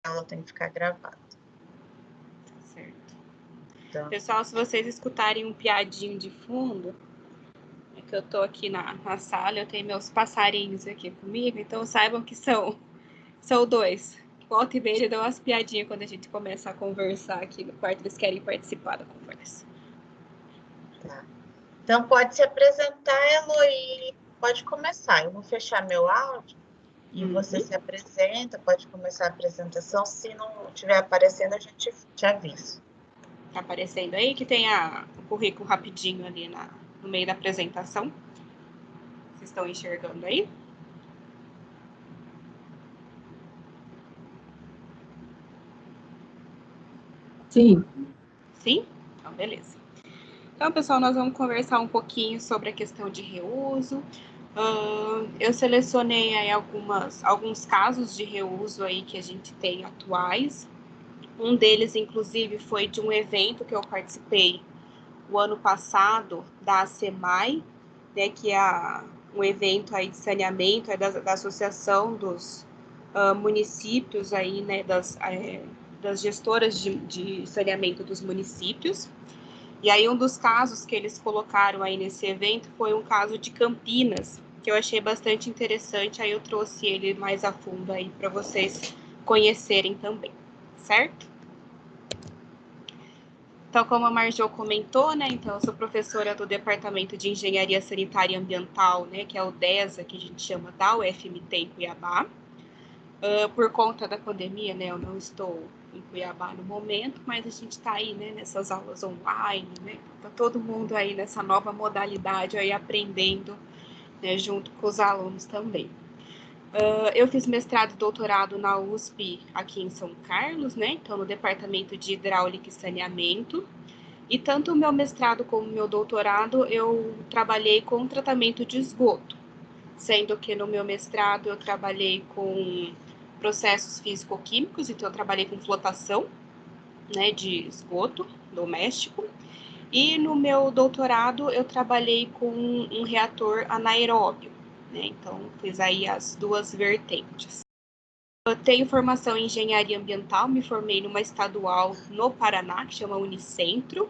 ela tem que ficar gravada. Certo. Então, pessoal, se vocês escutarem um piadinho de fundo, é que eu tô aqui na sala, eu tenho meus passarinhos aqui comigo, então saibam que são 2. Volta e meia, ele dá umas piadinhas quando a gente começa a conversar aqui no quarto, eles querem participar da conversa. tá. Então, pode se apresentar, Eloy, pode começar. Eu vou fechar meu áudio e você se apresenta, pode começar a apresentação. Se não estiver aparecendo, a gente te avisa. Tá aparecendo aí que tem o currículo rapidinho ali no meio da apresentação. Vocês estão enxergando aí? Sim. Sim? Então, beleza. Então, pessoal, nós vamos conversar um pouquinho sobre a questão de reuso. Eu selecionei aí alguns casos de reuso aí que a gente tem atuais. Um deles, inclusive, foi de um evento que eu participei o ano passado, da ASEMAI, né, que é um evento aí de saneamento da Associação dos municípios, aí, né, das gestoras de saneamento dos municípios. E aí um dos casos que eles colocaram aí nesse evento foi um caso de Campinas, que eu achei bastante interessante, aí eu trouxe ele mais a fundo aí para vocês conhecerem também, certo? Então, como a Marjô comentou, né, então eu sou professora do Departamento de Engenharia Sanitária e Ambiental, né, que é o DESA, que a gente chama da UFMT em Cuiabá. Por conta da pandemia, né, eu não estou em Cuiabá no momento, mas a gente está aí, né, nessas aulas online, né, tá todo mundo aí nessa nova modalidade aí aprendendo, né, junto com os alunos também. Eu fiz mestrado e doutorado na USP aqui em São Carlos, né, então no Departamento de Hidráulica e Saneamento, e tanto o meu mestrado como o meu doutorado eu trabalhei com tratamento de esgoto, sendo que no meu mestrado eu trabalhei com processos físico-químicos, então eu trabalhei com flotação, né, de esgoto doméstico, e no meu doutorado eu trabalhei com um reator anaeróbio, né, então fiz aí as duas vertentes. Eu tenho formação em engenharia ambiental, me formei numa estadual no Paraná, que chama Unicentro,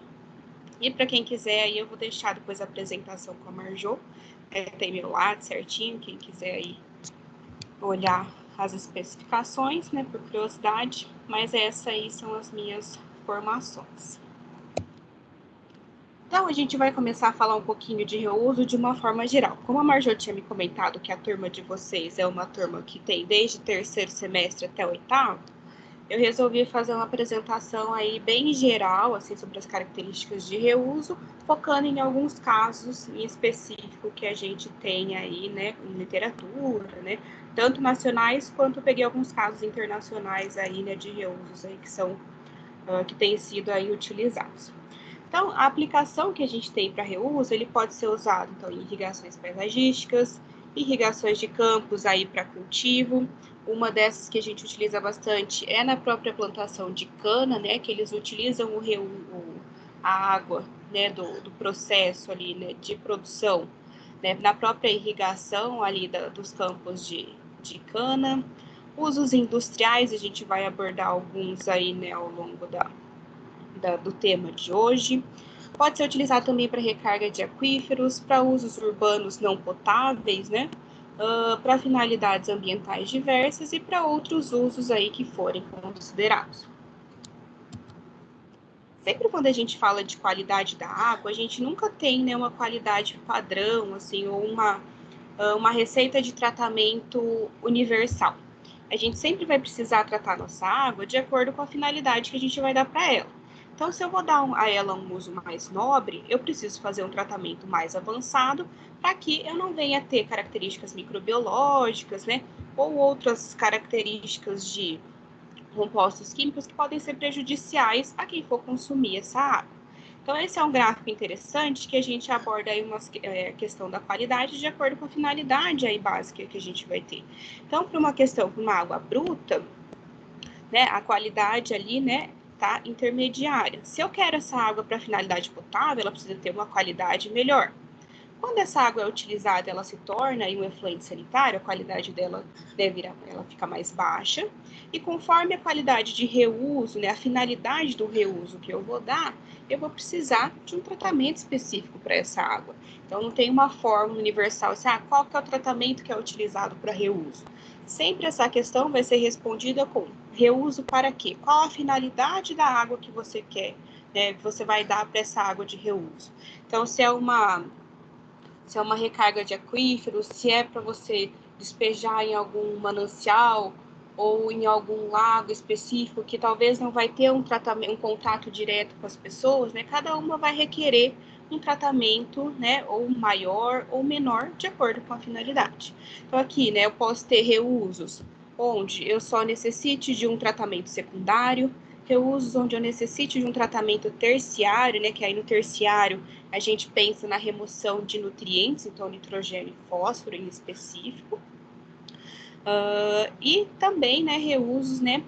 e para quem quiser aí eu vou deixar depois a apresentação com a Marjô, tem meu lado certinho, quem quiser aí olhar as especificações, né, por curiosidade, mas essas aí são as minhas formações. Então, a gente vai começar a falar um pouquinho de reuso de uma forma geral. Como a Marjô tinha me comentado que a turma de vocês é uma turma que tem desde o 3º semestre até o 8º, eu resolvi fazer uma apresentação aí bem geral, assim, sobre as características de reuso, focando em alguns casos em específico que a gente tem aí, né, em literatura, né, tanto nacionais quanto peguei alguns casos internacionais aí, né, de reusos aí que têm sido aí utilizados. Então, a aplicação que a gente tem para reuso, ele pode ser usado, então, em irrigações paisagísticas, irrigações de campos aí para cultivo. Uma dessas que a gente utiliza bastante é na própria plantação de cana, né, que eles utilizam a água, né, do processo ali, né, de produção, né, na própria irrigação ali dos campos de cana. Usos industriais, a gente vai abordar alguns aí, né, ao longo do tema de hoje. Pode ser utilizado também para recarga de aquíferos, para usos urbanos não potáveis, né? Para finalidades ambientais diversas e para outros usos aí que forem considerados. Sempre quando a gente fala de qualidade da água, a gente nunca tem, né, uma qualidade padrão, assim, ou uma receita de tratamento universal. A gente sempre vai precisar tratar nossa água de acordo com a finalidade que a gente vai dar para ela. Então, se eu vou dar a ela um uso mais nobre, eu preciso fazer um tratamento mais avançado para que eu não venha ter características microbiológicas, né, ou outras características de compostos químicos que podem ser prejudiciais a quem for consumir essa água. Então, esse é um gráfico interessante que a gente aborda aí uma questão da qualidade de acordo com a finalidade aí básica que a gente vai ter. Então, para uma água bruta, né, a qualidade ali, né, tá intermediária. Se eu quero essa água para finalidade potável, ela precisa ter uma qualidade melhor. Quando essa água é utilizada, ela se torna aí um efluente sanitário, a qualidade dela ela fica mais baixa, e conforme a qualidade de reuso, né, a finalidade do reuso que eu vou dar, eu vou precisar de um tratamento específico para essa água. Então, não tem uma fórmula universal, assim, qual que é o tratamento que é utilizado para reuso? Sempre essa questão vai ser respondida com reuso para quê? Qual a finalidade da água que você quer, né, que você vai dar para essa água de reuso? Então, se é uma recarga de aquíferos, se é para você despejar em algum manancial ou em algum lago específico que talvez não vai ter um contato direto com as pessoas, né? Cada uma vai requerer um tratamento, né, ou maior ou menor, de acordo com a finalidade. Então aqui, né, eu posso ter reusos onde eu só necessite de um tratamento secundário, reusos onde eu necessite de um tratamento terciário, né, que aí no terciário a gente pensa na remoção de nutrientes, então nitrogênio e fósforo em específico, e também, né, reusos, né,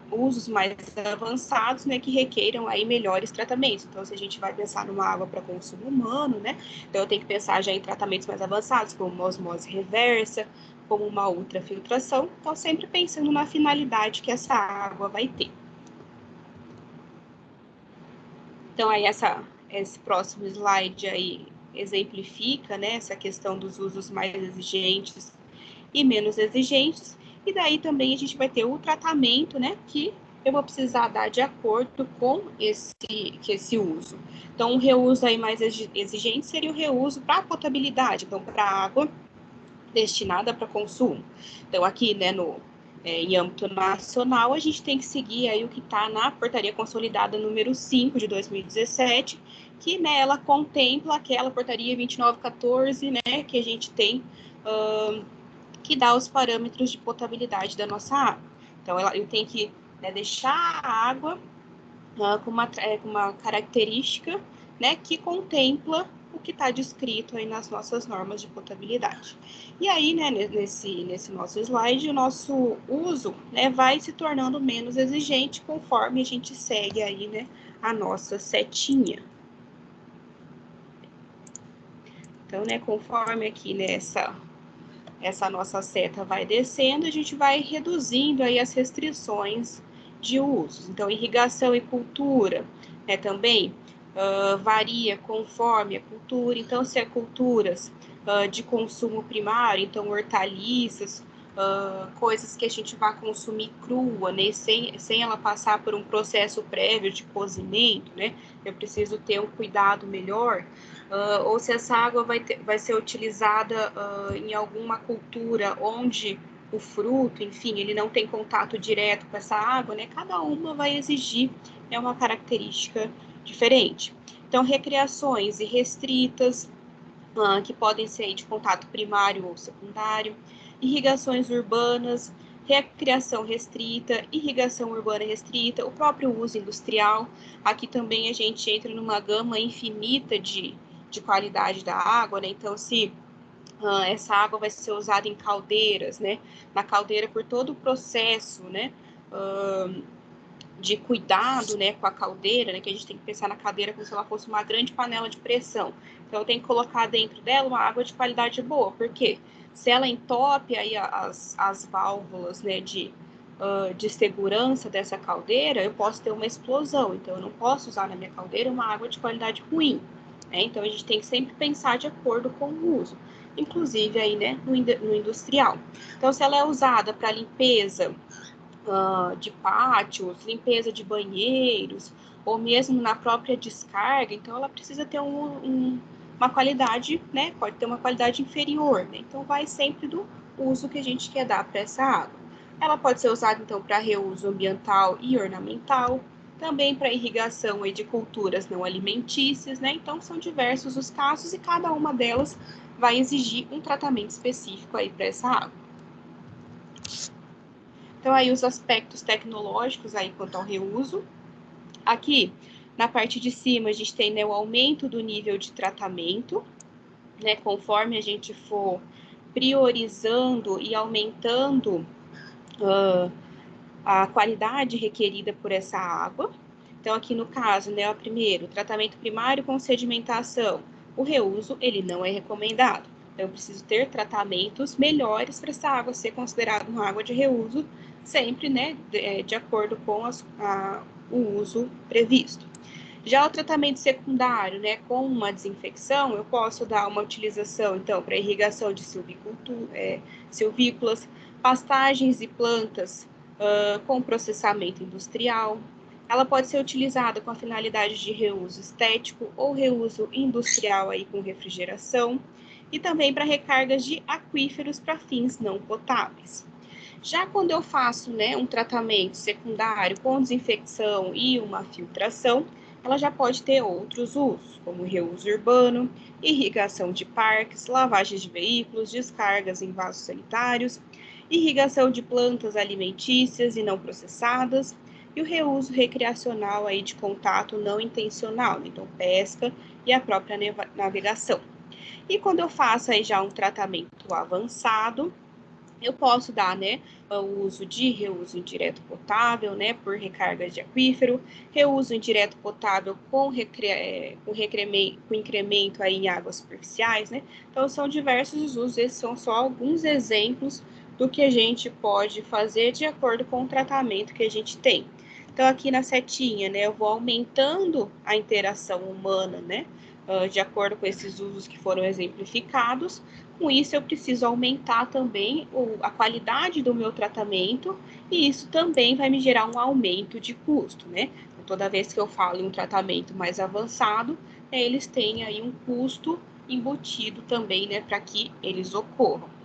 usos mais avançados, né, que requeiram aí melhores tratamentos. Então, se a gente vai pensar numa água para consumo humano, né, então eu tenho que pensar já em tratamentos mais avançados, como uma osmose reversa, como uma ultrafiltração, então sempre pensando na finalidade que essa água vai ter. Então, aí esse próximo slide aí exemplifica, né, essa questão dos usos mais exigentes e menos exigentes, e daí também a gente vai ter o tratamento, né, que eu vou precisar dar de acordo com esse uso. Então, o reuso aí mais exigente seria o reuso para potabilidade, então, para água destinada para consumo. Então, aqui, né, em âmbito nacional, a gente tem que seguir aí o que está na Portaria Consolidada número 5 de 2017, que, né, ela contempla aquela Portaria 2914, né, que a gente tem que dá os parâmetros de potabilidade da nossa água. Então, eu tenho que, né, deixar a água com uma característica, né, que contempla o que está descrito aí nas nossas normas de potabilidade. E aí, né, nesse nosso slide, o nosso uso, né, vai se tornando menos exigente conforme a gente segue aí, né, a nossa setinha. Então, né, conforme aqui nessa nossa seta vai descendo, a gente vai reduzindo aí as restrições de usos. Então, irrigação e cultura, né, também varia conforme a cultura. Então, se é culturas de consumo primário, então hortaliças, coisas que a gente vai consumir crua, né, sem ela passar por um processo prévio de cozimento, né, eu preciso ter um cuidado melhor. Ou se essa água vai ser utilizada em alguma cultura onde o fruto, enfim, ele não tem contato direto com essa água, né? Cada uma vai exigir uma característica diferente. Então, recreações irrestritas, que podem ser de contato primário ou secundário, irrigações urbanas, recreação restrita, irrigação urbana restrita, o próprio uso industrial. Aqui também a gente entra numa gama infinita de qualidade da água, né? Então, se essa água vai ser usada em caldeiras, né? Na caldeira, por todo o processo, né? De cuidado, né, com a caldeira, né, que a gente tem que pensar na caldeira como se ela fosse uma grande panela de pressão. Então, eu tenho que colocar dentro dela uma água de qualidade boa, porque se ela entope aí as válvulas, né, de segurança dessa caldeira, eu posso ter uma explosão. Então, eu não posso usar na minha caldeira uma água de qualidade ruim. Né? Então, a gente tem que sempre pensar de acordo com o uso, inclusive aí, né, no industrial. Então, se ela é usada para limpeza de pátios, limpeza de banheiros, ou mesmo na própria descarga, então ela precisa ter uma qualidade, né? Pode ter uma qualidade inferior, né? Então vai sempre do uso que a gente quer dar para essa água. Ela pode ser usada então para reuso ambiental e ornamental, também para irrigação de culturas não alimentícias, né? Então são diversos os casos e cada uma delas vai exigir um tratamento específico aí para essa água. Então, aí os aspectos tecnológicos aí quanto ao reuso. Aqui, na parte de cima, a gente tem, né, o aumento do nível de tratamento, né, conforme a gente for priorizando e aumentando a qualidade requerida por essa água. Então, aqui no caso, né, o primeiro, tratamento primário com sedimentação, o reuso ele não é recomendado. Então, eu preciso ter tratamentos melhores para essa água ser considerada uma água de reuso, sempre, né, de acordo com o uso previsto. Já o tratamento secundário, né, com uma desinfecção, eu posso dar uma utilização, então, para irrigação de silvícolas, pastagens e plantas com processamento industrial. Ela pode ser utilizada com a finalidade de reuso estético ou reuso industrial aí com refrigeração, e também para recargas de aquíferos para fins não potáveis. Já quando eu faço, né, um tratamento secundário com desinfecção e uma filtração, ela já pode ter outros usos, como reuso urbano, irrigação de parques, lavagem de veículos, descargas em vasos sanitários, irrigação de plantas alimentícias e não processadas, e o reuso recreacional aí de contato não intencional, então pesca e a própria navegação. E quando eu faço aí já um tratamento avançado, eu posso dar, né, o uso de reuso indireto potável, né, por recarga de aquífero, reuso indireto potável com incremento aí em águas superficiais, né. Então, são diversos os usos, esses são só alguns exemplos do que a gente pode fazer de acordo com o tratamento que a gente tem. Então, aqui na setinha, né, eu vou aumentando a interação humana, né, de acordo com esses usos que foram exemplificados. Com isso, eu preciso aumentar também a qualidade do meu tratamento, e isso também vai me gerar um aumento de custo, né? Então, toda vez que eu falo em um tratamento mais avançado, eles têm aí um custo embutido também, né, para que eles ocorram.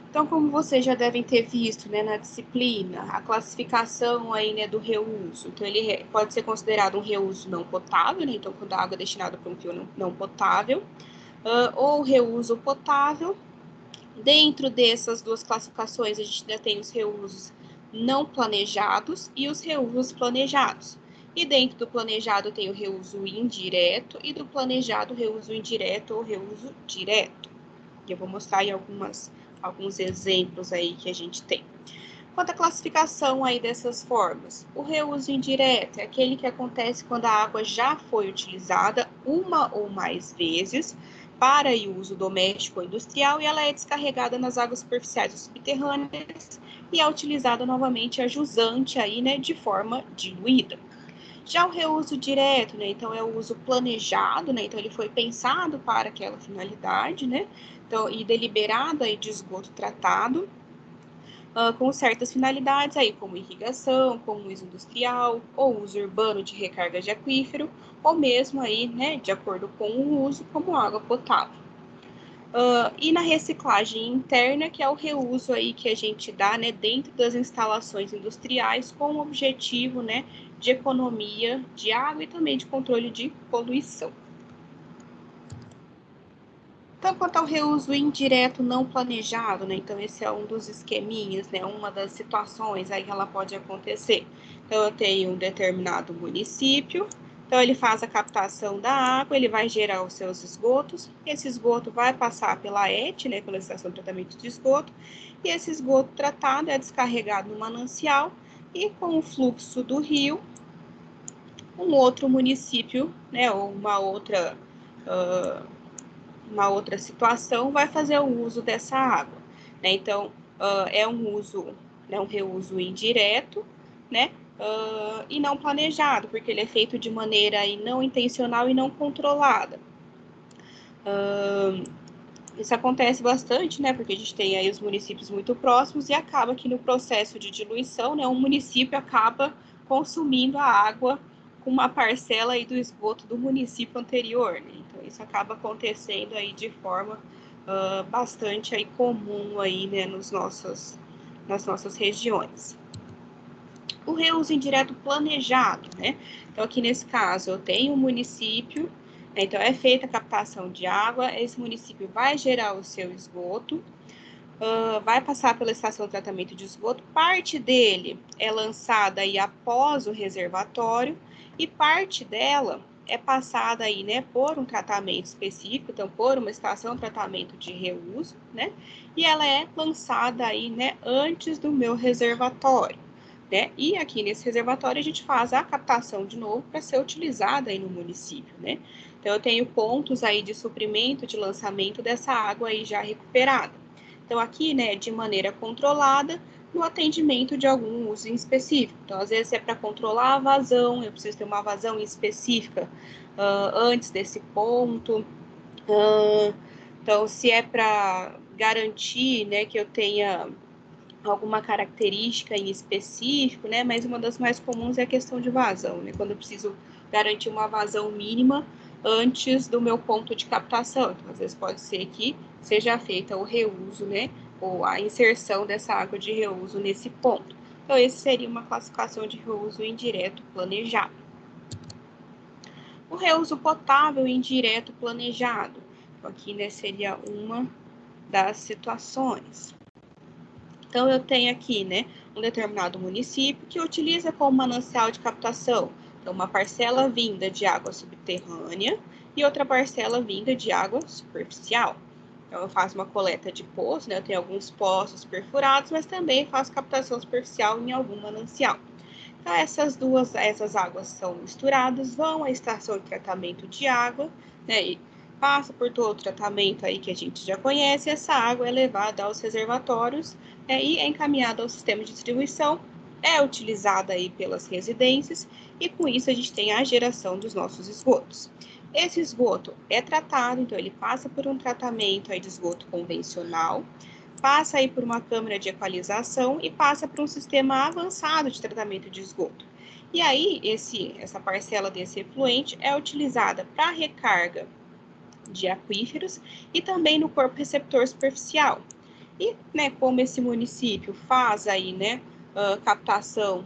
Então, como vocês já devem ter visto, né, na disciplina, a classificação aí, né, do reuso. Então, ele pode ser considerado um reuso não potável, né? Então, quando a água é destinada para um fio não potável, ou reuso potável. Dentro dessas duas classificações, a gente ainda tem os reusos não planejados e os reusos planejados. E dentro do planejado tem o reuso indireto, e do planejado, o reuso indireto ou reuso direto. E eu vou mostrar aí alguns exemplos aí que a gente tem. Quanto à classificação aí dessas formas, o reuso indireto é aquele que acontece quando a água já foi utilizada uma ou mais vezes para uso doméstico ou industrial, e ela é descarregada nas águas superficiais ou subterrâneas e é utilizada novamente a jusante aí, né, de forma diluída. Já o reuso direto, né, então é o uso planejado, né, então ele foi pensado para aquela finalidade, né, então, e deliberado aí de esgoto tratado, com certas finalidades aí, como irrigação, como uso industrial, ou uso urbano de recarga de aquífero, ou mesmo aí, né, de acordo com o uso, como água potável. E na reciclagem interna, que é o reuso aí que a gente dá, né, dentro das instalações industriais, com o objetivo, né, de economia de água e também de controle de poluição. Então, quanto ao reuso indireto não planejado, né? Então, esse é um dos esqueminhas, né? Uma das situações aí que ela pode acontecer. Então, eu tenho um determinado município, então ele faz a captação da água, ele vai gerar os seus esgotos, esse esgoto vai passar pela ET, né? Pela Estação de Tratamento de Esgoto, e esse esgoto tratado é descarregado no manancial, e com o fluxo do rio, um outro município, né? Ou uma outra situação vai fazer o uso dessa água, né? Então, é um uso, né, um reuso indireto, né? E não planejado, porque ele é feito de maneira aí, não intencional e não controlada. Isso acontece bastante, né? Porque a gente tem aí os municípios muito próximos e acaba que no processo de diluição, né, um município acaba consumindo a água com uma parcela aí do esgoto do município anterior, né? Então, isso acaba acontecendo aí de forma bastante aí comum aí, né, nas nossas regiões. O reuso indireto planejado, né? Então, aqui nesse caso, eu tenho um município, né? Então, é feita a captação de água, esse município vai gerar o seu esgoto, vai passar pela estação de tratamento de esgoto, parte dele é lançada aí após o reservatório, e parte dela é passada aí, né, por um tratamento específico, então por uma estação de tratamento de reuso, né, e ela é lançada aí, né, antes do meu reservatório. né? E aqui nesse reservatório a gente faz a captação de novo para ser utilizada aí no município, né? Então eu tenho pontos aí de suprimento, de lançamento dessa água aí já recuperada. Então aqui, né, de maneira controlada, no atendimento de algum uso em específico. Então às vezes é para controlar a vazão, eu preciso ter uma vazão específica antes desse ponto. Então se é para garantir, né, que eu tenha alguma característica em específico, né? Mas uma das mais comuns é a questão de vazão, né? Quando eu preciso garantir uma vazão mínima antes do meu ponto de captação. Então, às vezes pode ser que seja feita o reuso, né? Ou a inserção dessa água de reuso nesse ponto. Então, esse seria uma classificação de reuso indireto planejado. O reuso potável indireto planejado. Então, aqui, né, seria uma das situações. Então, eu tenho aqui, né, um determinado município que utiliza como manancial de captação, então, uma parcela vinda de água subterrânea e outra parcela vinda de água superficial. Então, eu faço uma coleta de poços, né, eu tenho alguns poços perfurados, mas também faço captação superficial em algum manancial. Então, essas águas são misturadas, vão à estação de tratamento de água, né, e passa por todo o tratamento aí que a gente já conhece, essa água é levada aos reservatórios, e é encaminhada ao sistema de distribuição, é utilizada aí pelas residências, e com isso a gente tem a geração dos nossos esgotos. Esse esgoto é tratado, então ele passa por um tratamento aí de esgoto convencional, passa aí por uma câmara de equalização e passa por um sistema avançado de tratamento de esgoto. E aí, essa parcela desse efluente é utilizada para recarga de aquíferos e também no corpo receptor superficial. E, né, como esse município faz aí, né, captação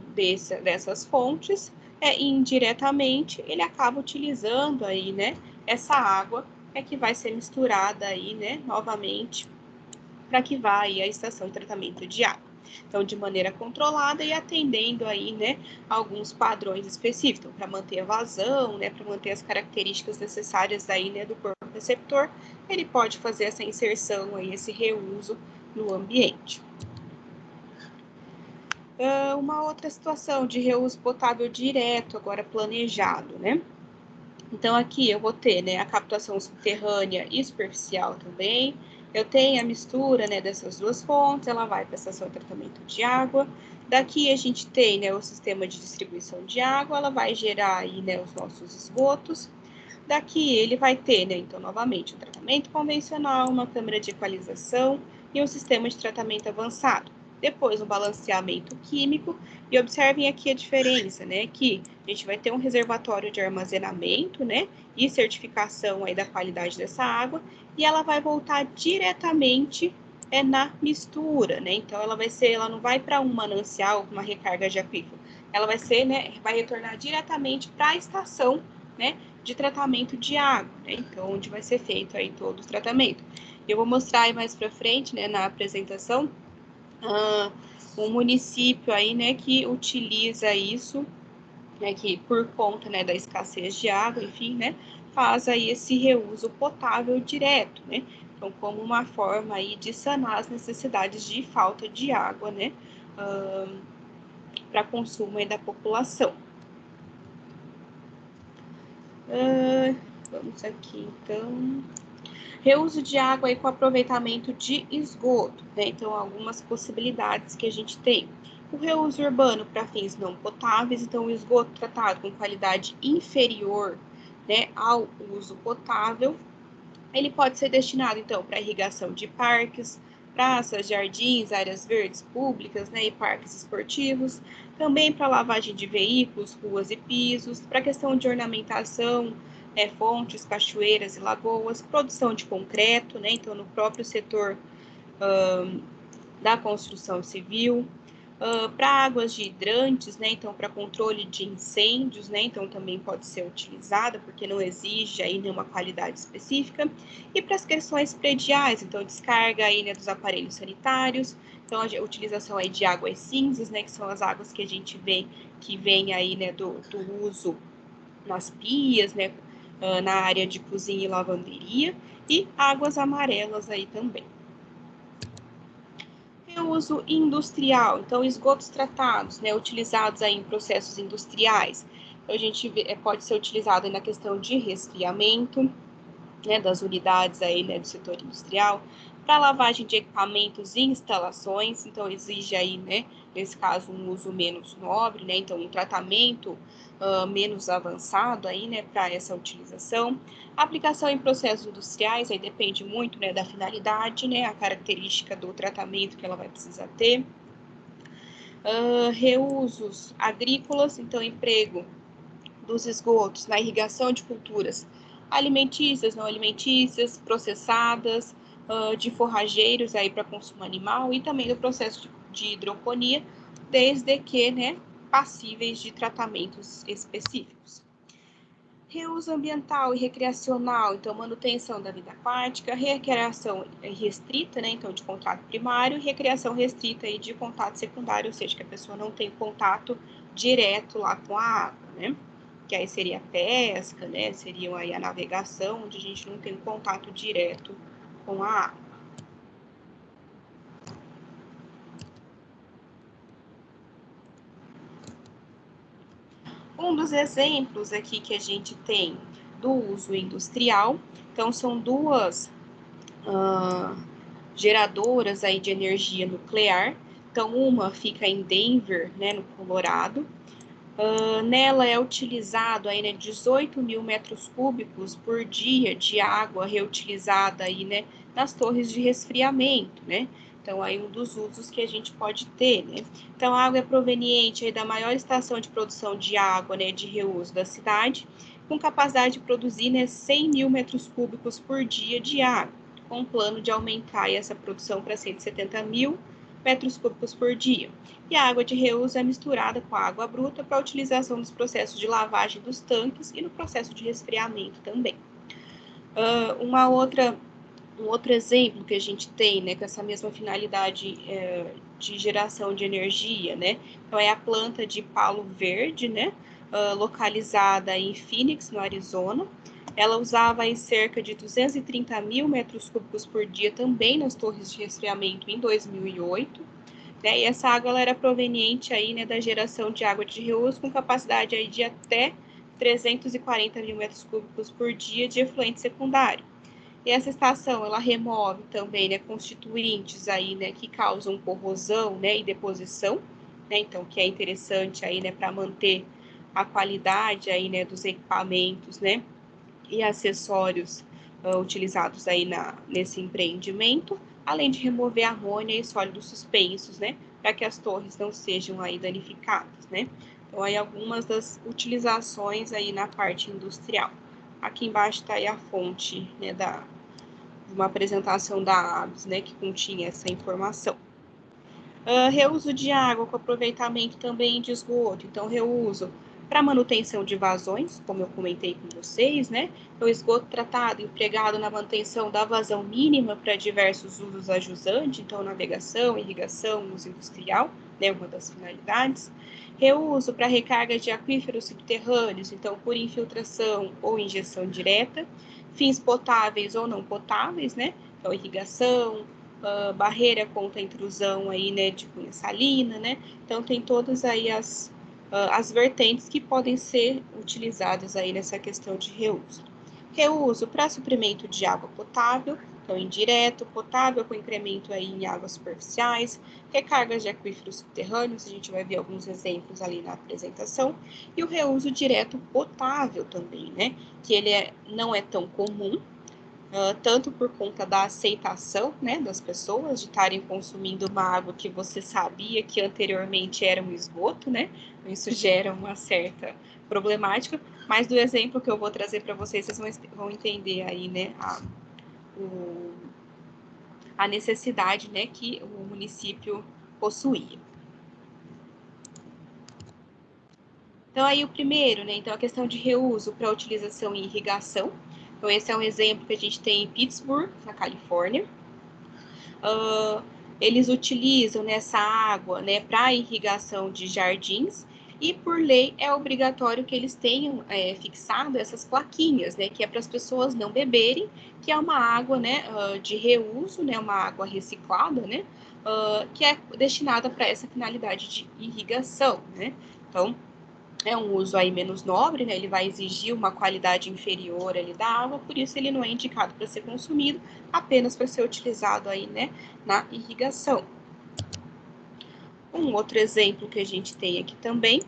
dessas fontes, indiretamente, ele acaba utilizando aí, né, essa água que vai ser misturada aí, né, novamente, para que vá aí à estação de tratamento de água. Então, de maneira controlada e atendendo aí, né, alguns padrões específicos, então, para manter a vazão, né, para manter as características necessárias aí, né, do corpo receptor, ele pode fazer essa inserção aí, esse reuso no ambiente. Uma outra situação de reuso potável direto, agora planejado, né? Então, aqui eu vou ter, né, a captação subterrânea e superficial também. Eu tenho a mistura, né, dessas duas fontes, ela vai para a estação de tratamento de água. Daqui a gente tem, né, o sistema de distribuição de água, ela vai gerar aí, né, os nossos esgotos. Daqui ele vai ter, né, então, novamente, um tratamento convencional, uma câmara de equalização e um sistema de tratamento avançado. Depois, um balanceamento químico, e observem aqui a diferença, né, que a gente vai ter um reservatório de armazenamento, né, e certificação aí da qualidade dessa água, e ela vai voltar diretamente na mistura, né, então ela não vai para um manancial, uma recarga de aquífero, ela vai ser, né, vai retornar diretamente para a estação, né, de tratamento de água, né, então onde vai ser feito aí todo o tratamento. Eu vou mostrar aí mais para frente, né, na apresentação, um município aí, né, que utiliza isso, né, que por conta, né, da escassez de água, enfim, né, faz aí esse reuso potável direto, né, então como uma forma aí de sanar as necessidades de falta de água, né, para consumo aí da população. Vamos aqui, então. Reuso de água aí com aproveitamento de esgoto, né? Então, algumas possibilidades que a gente tem. O reuso urbano para fins não potáveis, então o esgoto tratado com qualidade inferior, né, ao uso potável, ele pode ser destinado, então, para irrigação de parques, praças, jardins, áreas verdes públicas, né, e parques esportivos, também para lavagem de veículos, ruas e pisos, para questão de ornamentação, fontes, cachoeiras e lagoas, produção de concreto, né, então no próprio setor da construção civil, para águas de hidrantes, né, então para controle de incêndios, né, então também pode ser utilizada, porque não exige aí nenhuma qualidade específica, e para as questões prediais, então descarga aí, né, dos aparelhos sanitários, então a utilização aí de águas cinzas, né, que são as águas que a gente vê que vem aí, né, do uso nas pias, né, na área de cozinha e lavanderia, e águas amarelas aí também. Reuso industrial, então esgotos tratados, né, utilizados aí em processos industriais. Então, a gente pode ser utilizado aí na questão de resfriamento, né, das unidades aí, né, do setor industrial, para lavagem de equipamentos e instalações, então exige aí, né, nesse caso, um uso menos nobre, né, então um tratamento menos avançado aí, né, para essa utilização. A aplicação em processos industriais, aí depende muito, né, da finalidade, né, a característica do tratamento que ela vai precisar ter. Reusos agrícolas, então emprego dos esgotos na irrigação de culturas alimentícias, não alimentícias, processadas, de forrageiros aí para consumo animal e também do processo de hidroponia, desde que, né, passíveis de tratamentos específicos. Reuso ambiental e recreacional, então manutenção da vida aquática, recreação restrita, né, então de contato primário, e recreação restrita aí de contato secundário, ou seja, que a pessoa não tem contato direto lá com a água, né? Que aí seria a pesca, né? Seria aí a navegação, onde a gente não tem contato direto com a água. Um dos exemplos aqui que a gente tem do uso industrial, então são duas geradoras aí de energia nuclear. Então, uma fica em Denver, né, no Colorado. Nela é utilizado aí, né, 18 mil metros cúbicos por dia de água reutilizada aí, né, nas torres de resfriamento, né? Então, aí um dos usos que a gente pode ter, né? Então, a água é proveniente aí da maior estação de produção de água, né, de reuso da cidade, com capacidade de produzir, né, 100 mil metros cúbicos por dia de água, com plano de aumentar aí essa produção para 170 mil metros cúbicos por dia. E a água de reuso é misturada com a água bruta para a utilização nos processos de lavagem dos tanques e no processo de resfriamento também. Um outro exemplo que a gente tem, né, com essa mesma finalidade de geração de energia, né, então é a planta de Palo Verde, né, localizada em Phoenix, no Arizona. Ela usava aí cerca de 230 mil metros cúbicos por dia também nas torres de resfriamento em 2008. Né, e essa água ela era proveniente aí, né, da geração de água de reuso com capacidade aí de até 340 mil metros cúbicos por dia de efluente secundário. E essa estação, ela remove também, né, constituintes aí, né, que causam corrosão, né, e deposição, né, então, que é interessante aí, né, para manter a qualidade aí, né, dos equipamentos, né, e acessórios utilizados aí nesse empreendimento, além de remover amônia e sólidos suspensos, né, para que as torres não sejam aí danificadas, né. Então, aí algumas das utilizações aí na parte industrial. Aqui embaixo está aí a fonte, né, de uma apresentação da ABS, né, que continha essa informação. Reuso de água com aproveitamento também de esgoto. Então, reuso para manutenção de vazões, como eu comentei com vocês, né? O esgoto tratado empregado na manutenção da vazão mínima para diversos usos ajusantes, então navegação, irrigação, uso industrial, né? Uma das finalidades. Reuso para recarga de aquíferos subterrâneos, então por infiltração ou injeção direta. Fins potáveis ou não potáveis, né? Então irrigação, barreira contra a intrusão aí, né, de cunha salina, né? Então tem todas aí as vertentes que podem ser utilizadas aí nessa questão de reuso. Reuso para suprimento de água potável, então indireto, potável com incremento aí em águas superficiais, recargas de aquíferos subterrâneos, a gente vai ver alguns exemplos ali na apresentação, e o reuso direto potável também, né? Que ele não é tão comum, tanto por conta da aceitação, né, das pessoas de estarem consumindo uma água que você sabia que anteriormente era um esgoto, né? Isso gera uma certa problemática, mas do exemplo que eu vou trazer para vocês, vocês vão entender aí, né, a necessidade, né, que o município possuía. Então, aí o primeiro, né, então a questão de reuso para utilização em irrigação. Então, esse é um exemplo que a gente tem em Pittsburgh, na Califórnia. Eles utilizam essa água, né, para irrigação de jardins, e por lei é obrigatório que eles tenham fixado essas plaquinhas, né, que é para as pessoas não beberem, que é uma água, né, de reuso, né, uma água reciclada, né, que é destinada para essa finalidade de irrigação, né? Então, é um uso aí menos nobre, né? Ele vai exigir uma qualidade inferior ali da água, por isso ele não é indicado para ser consumido, apenas para ser utilizado aí, né, na irrigação. Um outro exemplo que a gente tem aqui também,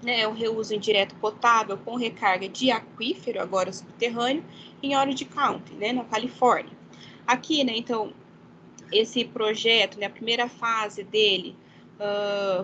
né, é o reuso indireto potável com recarga de aquífero, agora subterrâneo, em Orange County, né, na Califórnia. Aqui, né, então, esse projeto, né, a primeira fase dele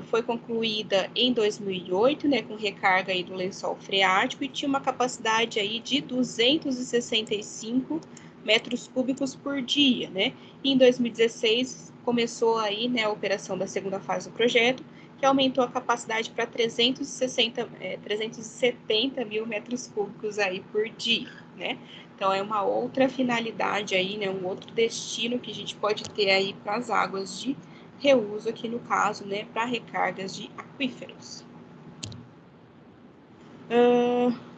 foi concluída em 2008, né, com recarga aí do lençol freático e tinha uma capacidade aí de 265 metros cúbicos por dia, né? E em 2016 começou aí, né, a operação da segunda fase do projeto, que aumentou a capacidade para 370 mil metros cúbicos aí por dia, né? Então, é uma outra finalidade aí, né, um outro destino que a gente pode ter aí para as águas de reuso aqui no caso, né, para recargas de aquíferos.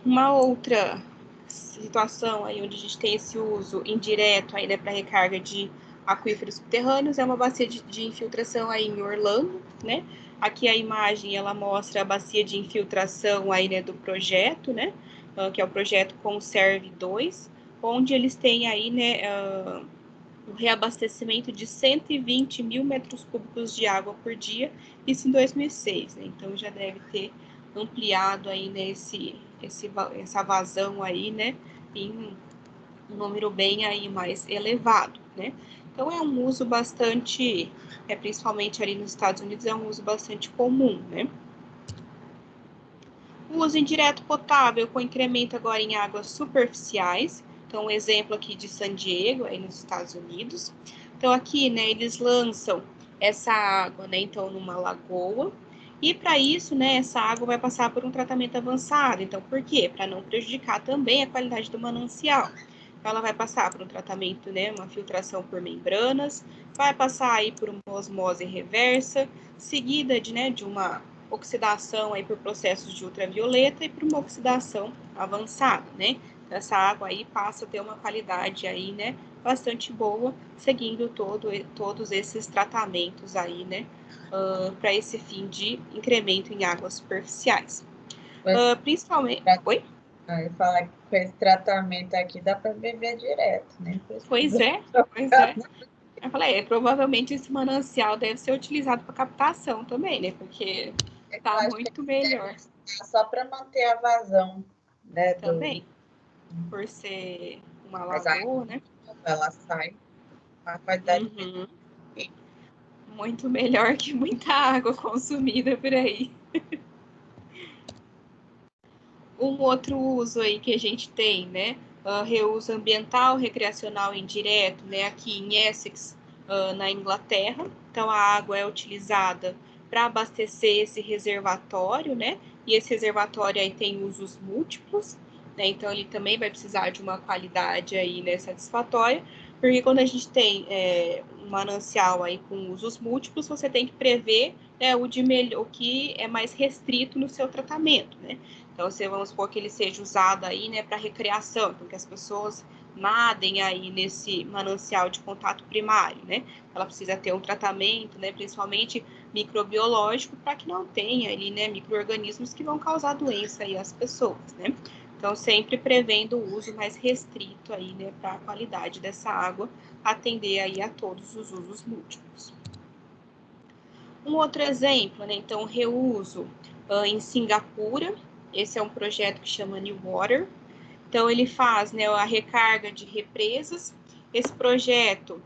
Uma outra situação aí onde a gente tem esse uso indireto aí, né, para recarga de aquíferos subterrâneos é uma bacia de infiltração aí em Orlando, né? Aqui a imagem ela mostra a bacia de infiltração aí, né, do projeto, né? Que é o projeto Conserve 2, onde eles têm aí, né, o reabastecimento de 120 mil metros cúbicos de água por dia, isso em 2006, né? Então já deve ter ampliado aí, né, essa vazão aí, né, em um número bem aí mais elevado, né? Então é um uso bastante, principalmente ali nos Estados Unidos, é um uso bastante comum, né? O uso indireto potável com incremento agora em águas superficiais. Então, um exemplo aqui de San Diego, aí nos Estados Unidos. Então, aqui, né, eles lançam essa água, né, então, numa lagoa. E para isso, né, essa água vai passar por um tratamento avançado. Então, por quê? Para não prejudicar também a qualidade do manancial. Então, ela vai passar por um tratamento, né, uma filtração por membranas, vai passar aí por uma osmose reversa, seguida de uma oxidação aí por processos de ultravioleta e por uma oxidação avançada, né? Então, essa água aí passa a ter uma qualidade aí, né, bastante boa, seguindo todos esses tratamentos aí, né, para esse fim de incremento em águas superficiais. Principalmente... Oi? Aí fala que com esse tratamento aqui dá para beber direto, né? Pois é, pois é. Eu falei, provavelmente esse manancial deve ser utilizado para captação também, né? Porque tá muito melhor. Só para manter a vazão, né? Também, por ser uma lagoa, né? Ela sai com a qualidade muito melhor que muita água consumida por aí. Um outro uso aí que a gente tem, né? Reuso ambiental, recreacional indireto, né? Aqui em Essex, na Inglaterra. Então, a água é utilizada para abastecer esse reservatório, né? E esse reservatório aí tem usos múltiplos, né? Então, ele também vai precisar de uma qualidade aí, né, satisfatória, porque quando a gente tem um manancial aí com usos múltiplos, você tem que prever, né, o que é mais restrito no seu tratamento, né? Então, vamos supor que ele seja usado aí, né, para recreação, então que as pessoas nadem aí nesse manancial de contato primário, né? Ela precisa ter um tratamento, né, principalmente microbiológico, para que não tenha ali, né, micro-organismos que vão causar doença aí às pessoas, né? Então, sempre prevendo o uso mais restrito aí, né, para a qualidade dessa água, atender aí a todos os usos múltiplos. Um outro exemplo, né, então, reuso em Singapura. Esse é um projeto que chama New Water. Então, ele faz, né, a recarga de represas. Esse projeto,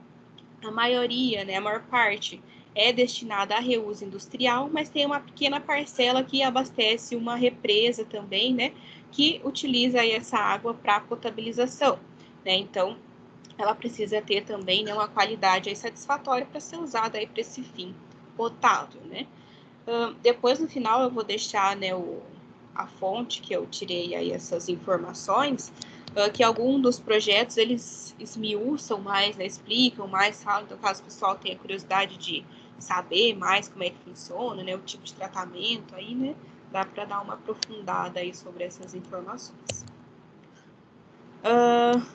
a maioria, né, a maior parte, é destinada a reuso industrial, mas tem uma pequena parcela que abastece uma represa também, né, que utiliza aí essa água para potabilização, né? Então, ela precisa ter também, né, uma qualidade aí satisfatória para ser usada aí para esse fim potável, né? Depois, no final, eu vou deixar, né, a fonte que eu tirei aí essas informações, que algum dos projetos, eles esmiuçam mais, né, explicam mais, falam, então, caso o pessoal tenha curiosidade de saber mais como é que funciona, né, o tipo de tratamento aí, né, dá para dar uma aprofundada aí sobre essas informações.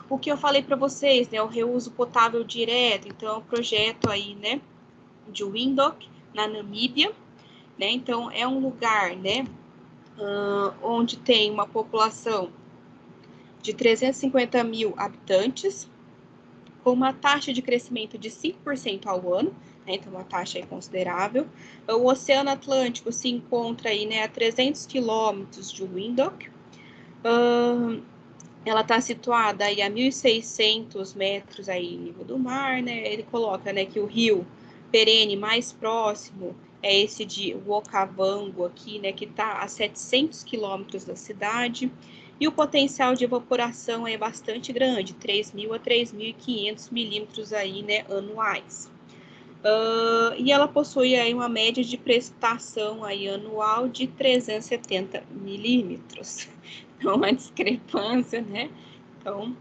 O que eu falei para vocês, né, o reuso potável direto, então, é um projeto aí, né, de Windhoek, na Namíbia, né? Então, é um lugar, né, onde tem uma população de 350 mil habitantes, com uma taxa de crescimento de 5% ao ano, né, então uma taxa aí considerável. O Oceano Atlântico se encontra aí, né, a 300 quilômetros de Windhoek. Ela está situada aí a 1.600 metros aí nível do mar, né? Ele coloca, né, que o rio perene mais próximo é esse de Okavango aqui, né, que está a 700 quilômetros da cidade. E o potencial de evaporação é bastante grande, 3.000 a 3.500 milímetros aí, né, anuais. E ela possui aí uma média de precipitação aí anual de 370 milímetros. Então, uma discrepância, né? Então,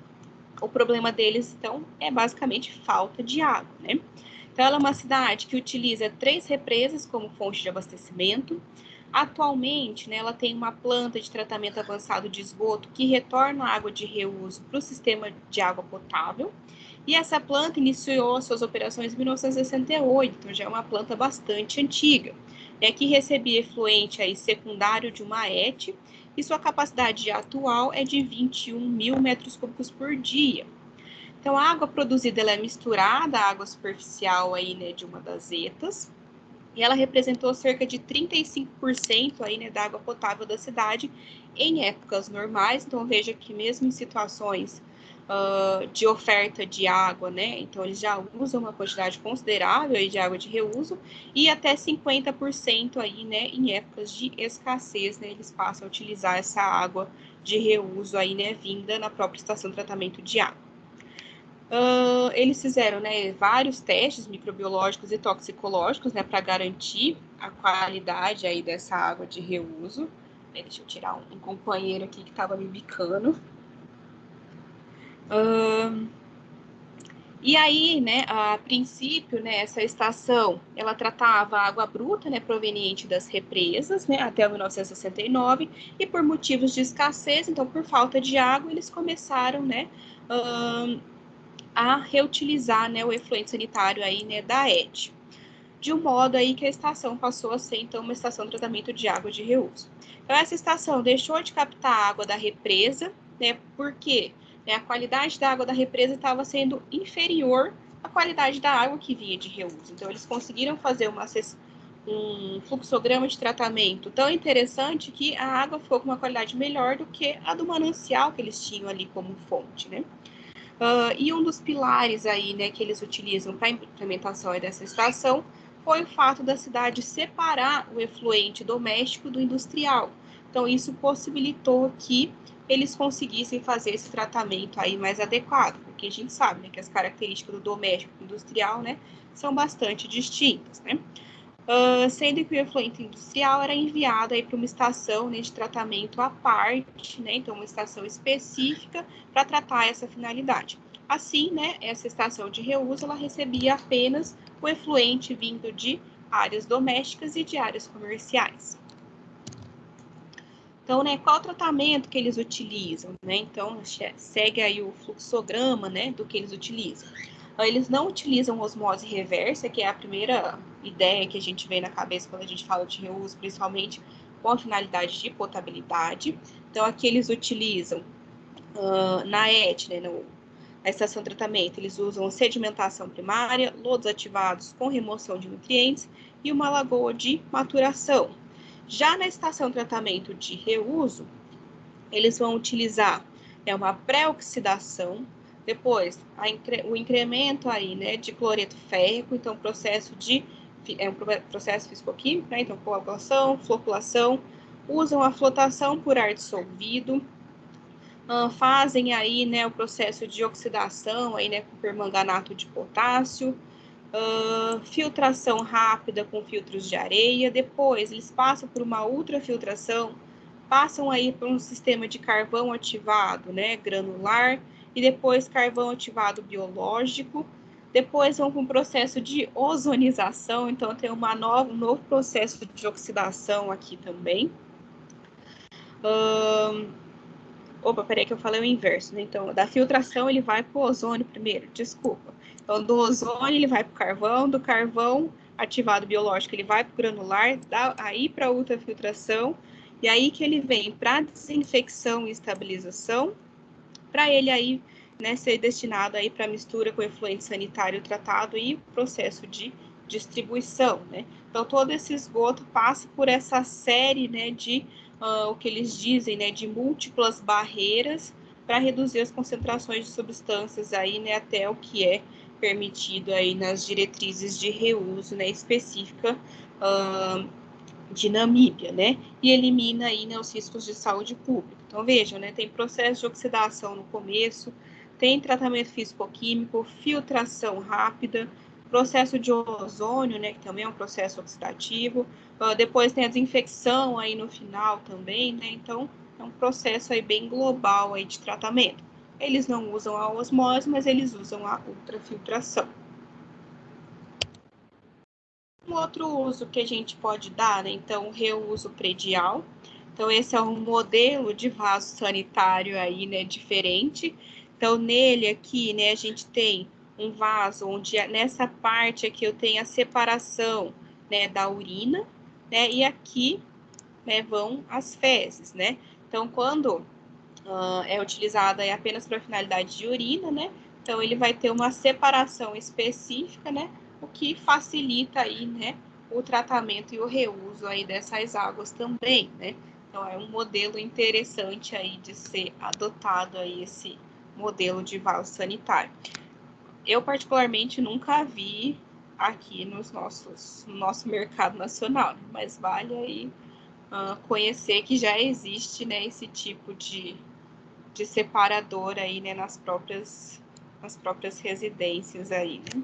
o problema deles, então, é basicamente falta de água, né? Então, ela é uma cidade que utiliza 3 represas como fonte de abastecimento. Atualmente, né, ela tem uma planta de tratamento avançado de esgoto que retorna a água de reuso para o sistema de água potável. E essa planta iniciou suas operações em 1968, então já é uma planta bastante antiga, né, que recebia efluente aí secundário de uma ET, e sua capacidade atual é de 21 mil metros cúbicos por dia. Então, a água produzida ela é misturada à água superficial aí, né, de uma das ETAs, e ela representou cerca de 35% aí, né, da água potável da cidade em épocas normais. Então, veja que mesmo em situações de oferta de água, né, então eles já usam uma quantidade considerável aí de água de reuso, e até 50% aí, né, em épocas de escassez, né, eles passam a utilizar essa água de reuso aí, né, vinda na própria estação de tratamento de água. Eles fizeram, né, vários testes microbiológicos e toxicológicos, né, para garantir a qualidade aí dessa água de reuso. Deixa eu tirar um companheiro aqui que estava me bicando. E aí, né, a princípio, né, essa estação, ela tratava a água bruta, né, proveniente das represas, né, até 1969, e por motivos de escassez, então por falta de água, eles começaram, né, a reutilizar, né, o efluente sanitário aí, né, da ET, de um modo aí que a estação passou a ser, então, uma estação de tratamento de água de reuso. Então, essa estação deixou de captar a água da represa, né, porque, né, a qualidade da água da represa estava sendo inferior à qualidade da água que vinha de reuso. Então, eles conseguiram fazer um fluxograma de tratamento tão interessante que a água ficou com uma qualidade melhor do que a do manancial que eles tinham ali como fonte, né? E um dos pilares aí, né, que eles utilizam para a implementação dessa estação foi o fato da cidade separar o efluente doméstico do industrial. Então, isso possibilitou que eles conseguissem fazer esse tratamento aí mais adequado, porque a gente sabe, né, que as características do doméstico e do industrial, né, são bastante distintas, né? Sendo que o efluente industrial era enviado para uma estação, né, de tratamento à parte, né, então uma estação específica para tratar essa finalidade. Assim, né, essa estação de reuso ela recebia apenas o efluente vindo de áreas domésticas e de áreas comerciais. Então, né, qual o tratamento que eles utilizam? Né? Então, segue aí o fluxograma, né, do que eles utilizam. Eles não utilizam osmose reversa, que é a primeira ideia que a gente vê na cabeça quando a gente fala de reuso, principalmente com a finalidade de potabilidade. Então, aqui eles utilizam, na ET, né, na estação de tratamento, eles usam sedimentação primária, lodos ativados com remoção de nutrientes e uma lagoa de maturação. Já na estação de tratamento de reuso, eles vão utilizar uma pré-oxidação, depois o incremento aí, né, de cloreto férrico, então um processo fisicoquímico, né, então coagulação, floculação, usam a flotação por ar dissolvido, fazem aí, né, o processo de oxidação aí, né, com permanganato de potássio, filtração rápida com filtros de areia, depois eles passam por uma ultrafiltração, passam aí por um sistema de carvão ativado, né, granular, e depois carvão ativado biológico, depois vão com um processo de ozonização, então tem um novo processo de oxidação aqui também. Peraí que eu falei o inverso, né? Então, da filtração ele vai para o ozônio primeiro, desculpa. Então, do ozônio ele vai para o carvão, do carvão ativado biológico, ele vai para o granular, aí para a ultrafiltração, e aí que ele vem para desinfecção e estabilização, para ele aí, né, ser destinado aí para mistura com efluente sanitário tratado e processo de distribuição, né? Então, todo esse esgoto passa por essa série, né, de, o que eles dizem, né, de múltiplas barreiras para reduzir as concentrações de substâncias aí, né, até o que é permitido aí nas diretrizes de reuso, né, específica de Namíbia, né, e elimina aí, né, os riscos de saúde pública. Então, vejam, né, tem processo de oxidação no começo, tem tratamento físico-químico, filtração rápida, processo de ozônio, né, que também é um processo oxidativo, depois tem a desinfecção aí no final também, né, então é um processo aí bem global aí de tratamento. Eles não usam a osmose, mas eles usam a ultrafiltração. Um outro uso que a gente pode dar, né, então, o reuso predial. Então, esse é um modelo de vaso sanitário aí, né, diferente. Então, nele aqui, né, a gente tem um vaso onde nessa parte aqui eu tenho a separação, né, da urina, né, e aqui, né, vão as fezes, né. Então, quando é utilizado aí apenas para finalidade de urina, né, então ele vai ter uma separação específica, né, o que facilita aí, né, o tratamento e o reuso aí dessas águas também, né. Então é um modelo interessante aí de ser adotado aí esse modelo de vaso sanitário. Eu particularmente nunca vi aqui no nosso mercado nacional, mas vale aí conhecer que já existe, né, esse tipo de separador aí, né, nas próprias residências aí, né.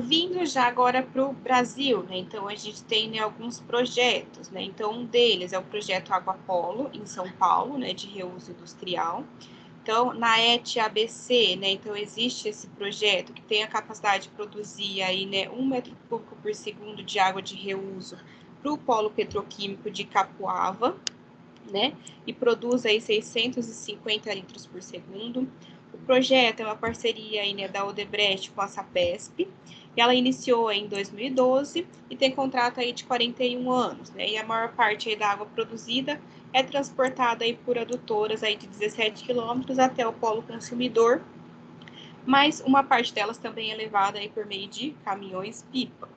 Vindo já agora para o Brasil, né, então a gente tem, né, alguns projetos, né, então um deles é o projeto Água Polo, em São Paulo, né, de reuso industrial. Então, na ET-ABC, né, então existe esse projeto que tem a capacidade de produzir aí, né, 1 metro cúbico por segundo de água de reuso para o polo petroquímico de Capuava, né, e produz aí 650 litros por segundo. O projeto é uma parceria aí, né, da Odebrecht com a Sapesp, e ela iniciou em 2012 e tem contrato aí de 41 anos, né, e a maior parte aí da água produzida é transportada aí por adutoras aí de 17 quilômetros até o polo consumidor, mas uma parte delas também é levada aí por meio de caminhões-pipa.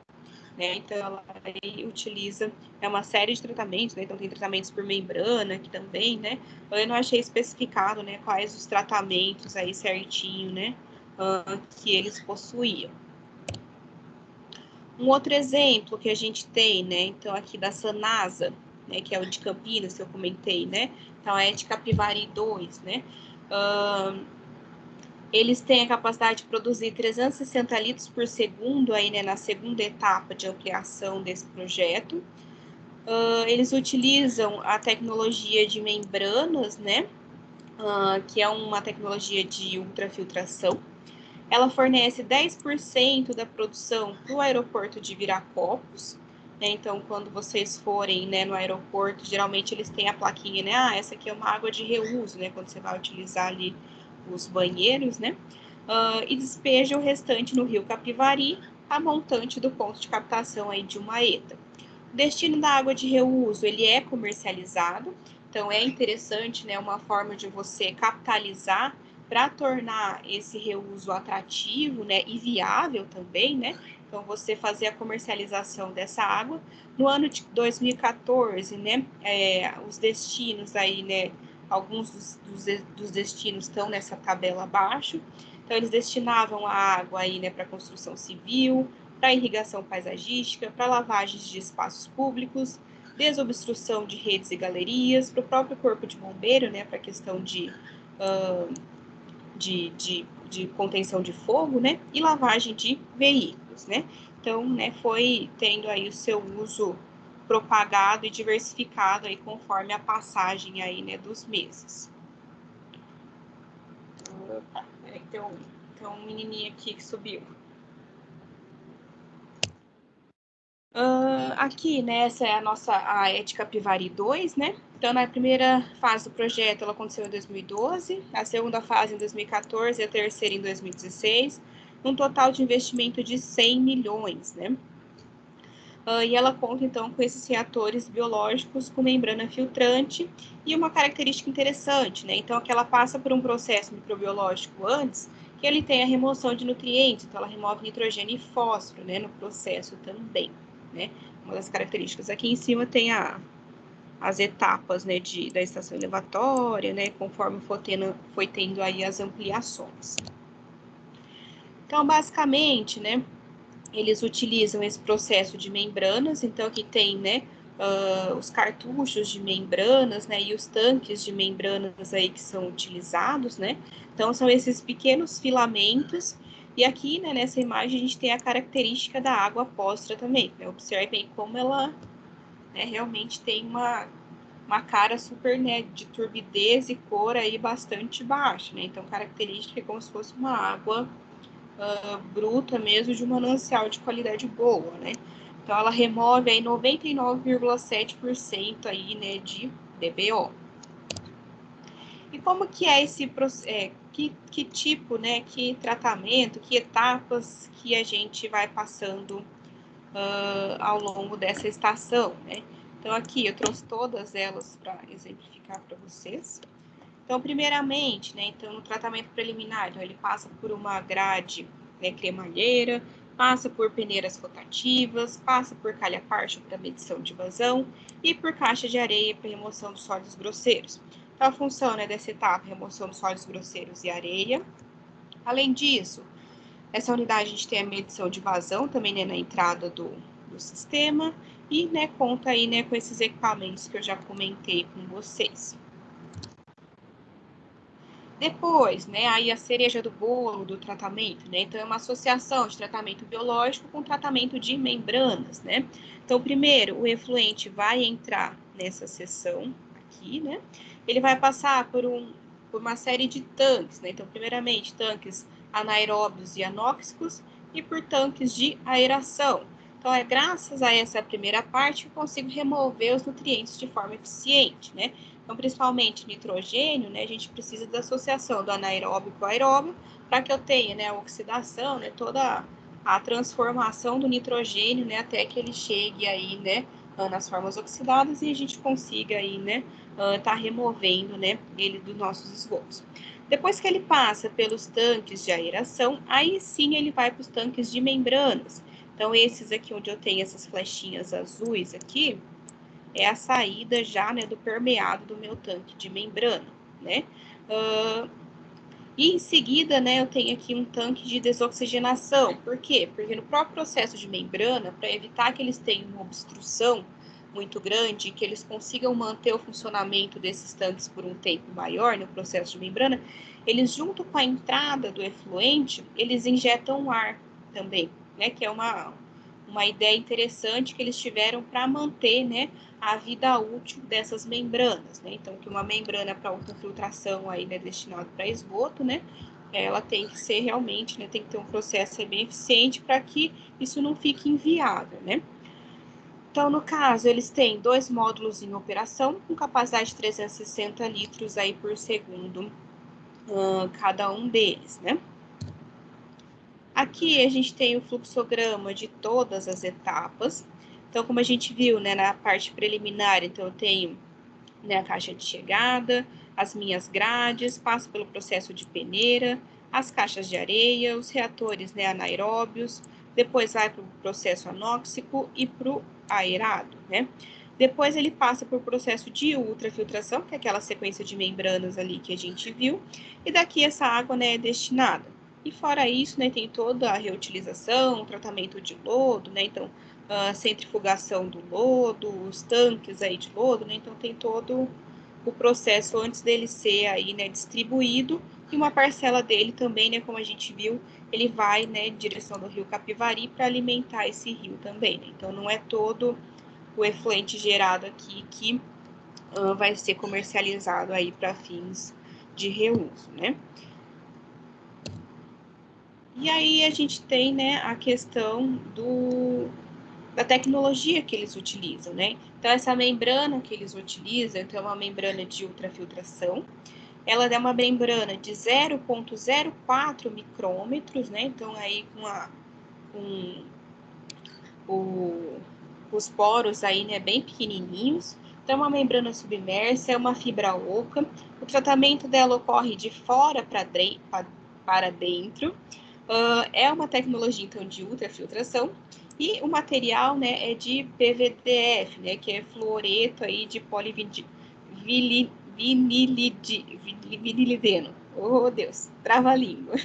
Né? Então, ela utiliza uma série de tratamentos, né? Então, tem tratamentos por membrana aqui também, né? Eu não achei especificado, né, quais os tratamentos aí certinho, né, que eles possuíam. Um outro exemplo que a gente tem, né, então, aqui da Sanasa, né, que é o de Campinas, que eu comentei, né? Então, é de Capivari 2, né? Eles têm a capacidade de produzir 360 litros por segundo aí, né, na segunda etapa de ampliação desse projeto. Eles utilizam a tecnologia de membranas, né, que é uma tecnologia de ultrafiltração. Ela fornece 10% da produção para o aeroporto de Viracopos. Né, então, quando vocês forem, né, no aeroporto, geralmente eles têm a plaquinha, né, essa aqui é uma água de reuso, né, quando você vai utilizar ali os banheiros, né, e despeja o restante no rio Capivari, a montante do ponto de captação aí de Umaeta. O destino da água de reuso, ele é comercializado, então é interessante, né, uma forma de você capitalizar para tornar esse reuso atrativo, né, e viável também, né, então você fazer a comercialização dessa água. No ano de 2014, né, os destinos aí, né, alguns dos destinos estão nessa tabela abaixo. Então, eles destinavam a água aí, né, para construção civil, para irrigação paisagística, para lavagens de espaços públicos, desobstrução de redes e galerias, para o próprio corpo de bombeiro, né, para a questão de contenção de fogo, né, e lavagem de veículos, né. Então, né, foi tendo aí o seu uso propagado e diversificado aí conforme a passagem aí, né, dos meses. Tem um menininho aqui que subiu. Aqui, né, essa é a ET Capivari 2, né? Então, na primeira fase do projeto, ela aconteceu em 2012, a segunda fase em 2014 e a terceira em 2016. num total de investimento de 100 milhões, né? E ela conta, então, com esses reatores biológicos com membrana filtrante e uma característica interessante, né? Então, que ela passa por um processo microbiológico antes, que ele tem a remoção de nutrientes, então ela remove nitrogênio e fósforo, né, no processo também, né? Uma das características. Aqui em cima tem as etapas, né, da estação elevatória, né, conforme foi tendo aí as ampliações. Então, basicamente, né, eles utilizam esse processo de membranas, então aqui tem, né, os cartuchos de membranas, né, e os tanques de membranas aí que são utilizados, né, então são esses pequenos filamentos, e aqui, né, nessa imagem a gente tem a característica da água pós-tratamento, né, observem como ela, né, realmente tem uma cara super, né, de turbidez e cor aí bastante baixa, né, então característica é como se fosse uma água bruta mesmo de um manancial de qualidade boa, né? Então ela remove aí 99,7% aí, né, de DBO. E como que é esse processo, que tipo, né, que tratamento, que etapas que a gente vai passando ao longo dessa estação, né? Então aqui eu trouxe todas elas para exemplificar para vocês. Então, primeiramente, né, então, no tratamento preliminar, então, ele passa por uma grade, né, cremalheira, passa por peneiras rotativas, passa por calha partial para medição de vazão e por caixa de areia para remoção dos sólidos grosseiros. Então, a função, né, dessa etapa, remoção dos sólidos grosseiros e areia. Além disso, essa unidade a gente tem a medição de vazão também, né, na entrada do sistema e, né, conta aí, né, com esses equipamentos que eu já comentei com vocês. Depois, né, aí a cereja do bolo do tratamento, né, então é uma associação de tratamento biológico com tratamento de membranas, né. Então, primeiro, o efluente vai entrar nessa seção aqui, né, ele vai passar por uma série de tanques, né, então, primeiramente, tanques anaeróbios e anóxicos e por tanques de aeração. Então, é graças a essa primeira parte que eu consigo remover os nutrientes de forma eficiente, né. Então, principalmente nitrogênio, né, a gente precisa da associação do anaeróbio com o aeróbio para que eu tenha, né, a oxidação, né, toda a transformação do nitrogênio, né, até que ele chegue aí, né, nas formas oxidadas e a gente consiga aí, né, tá removendo, né, ele dos nossos esgotos. Depois que ele passa pelos tanques de aeração, aí sim ele vai para os tanques de membranas. Então, esses aqui onde eu tenho essas flechinhas azuis aqui, é a saída já, né, do permeado do meu tanque de membrana, né? E em seguida, né, eu tenho aqui um tanque de desoxigenação. Por quê? Porque no próprio processo de membrana, para evitar que eles tenham uma obstrução muito grande e que eles consigam manter o funcionamento desses tanques por um tempo maior no processo de membrana, eles, junto com a entrada do efluente, eles injetam ar também, né, que é uma ideia interessante que eles tiveram para manter, né, a vida útil dessas membranas, né? Então, que uma membrana para ultrafiltração aí, né, destinada para esgoto, né, ela tem que ser realmente, né, tem que ter um processo bem eficiente para que isso não fique inviável, né? Então, no caso, eles têm 2 módulos em operação, com capacidade de 360 litros aí por segundo, cada um deles, né? Aqui a gente tem o fluxograma de todas as etapas. Então, como a gente viu, né, na parte preliminar, então eu tenho, né, a caixa de chegada, as minhas grades, passo pelo processo de peneira, as caixas de areia, os reatores, né, anaeróbios, depois vai para o processo anóxico e para o aerado, né? Depois ele passa por processo de ultrafiltração, que é aquela sequência de membranas ali que a gente viu, e daqui essa água, né, é destinada. E fora isso, né, tem toda a reutilização, o tratamento de lodo, né, então a centrifugação do lodo, os tanques aí de lodo, né, então tem todo o processo antes dele ser aí, né, distribuído, e uma parcela dele também, né, como a gente viu, ele vai, né, em direção do rio Capivari para alimentar esse rio também, né, então não é todo o efluente gerado aqui que vai ser comercializado aí para fins de reuso, né. E aí a gente tem, né, a questão da tecnologia que eles utilizam, né? Então, essa membrana que eles utilizam, então, é uma membrana de ultrafiltração. ela é uma membrana de 0,04 micrômetros, né? Então, aí os poros aí, né, bem pequenininhos. Então, uma membrana submersa, é uma fibra oca. O tratamento dela ocorre de fora para dentro. É uma tecnologia, então, de ultrafiltração. E o material, né, é de PVDF, né, que é fluoreto aí de vinilideno. Oh, Deus, trava a língua.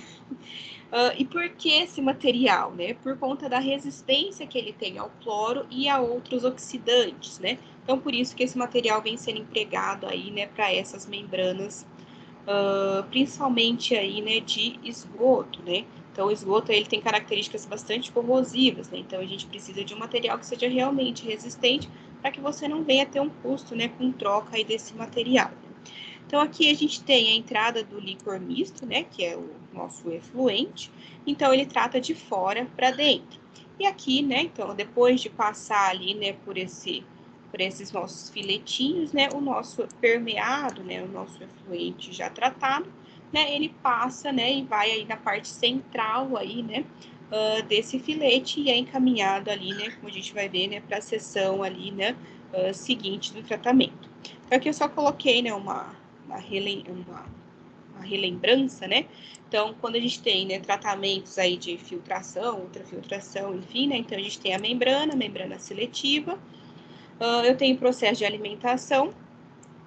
E por que esse material, né? Por conta da resistência que ele tem ao cloro e a outros oxidantes, né? Então, por isso que esse material vem sendo empregado aí, né, para essas membranas, principalmente aí, né, de esgoto, né? Então, o esgoto, ele tem características bastante corrosivas, né? Então, a gente precisa de um material que seja realmente resistente para que você não venha ter um custo, né, com troca aí desse material. Então, aqui a gente tem a entrada do líquor misto, né, que é o nosso efluente. Então, ele trata de fora para dentro. E aqui, né, então, depois de passar ali, né, por esses nossos filetinhos, né, o nosso permeado, né, o nosso efluente já tratado, né, ele passa, né, e vai aí na parte central aí, né, desse filete e é encaminhado ali, né, como a gente vai ver, né, para a seção ali, né, seguinte do tratamento. Então, aqui eu só coloquei, né, uma relembrança, né? Então, quando a gente tem, né, tratamentos aí de filtração, ultrafiltração, enfim, né? Então, a gente tem a membrana seletiva. Eu tenho processo de alimentação.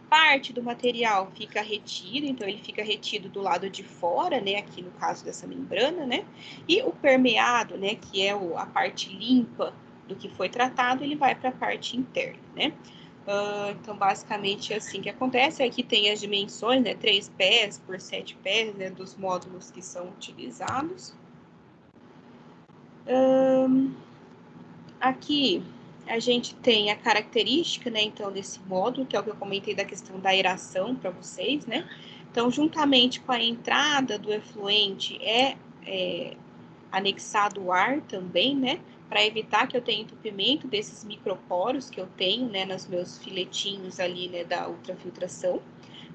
Parte do material fica retido, então ele fica retido do lado de fora, né? Aqui no caso dessa membrana, né? E o permeado, né? Que é a parte limpa do que foi tratado, ele vai para a parte interna, né? Então, basicamente, é assim que acontece. Aqui tem as dimensões, né? 3 pés por 7 pés, né? Dos módulos que são utilizados. Aqui a gente tem a característica, né? Então, desse módulo, que é o que eu comentei da questão da aeração para vocês, né? Então, juntamente com a entrada do efluente, anexado o ar também, né? Para evitar que eu tenha entupimento desses microporos que eu tenho, né, nos meus filetinhos ali, né, da ultrafiltração.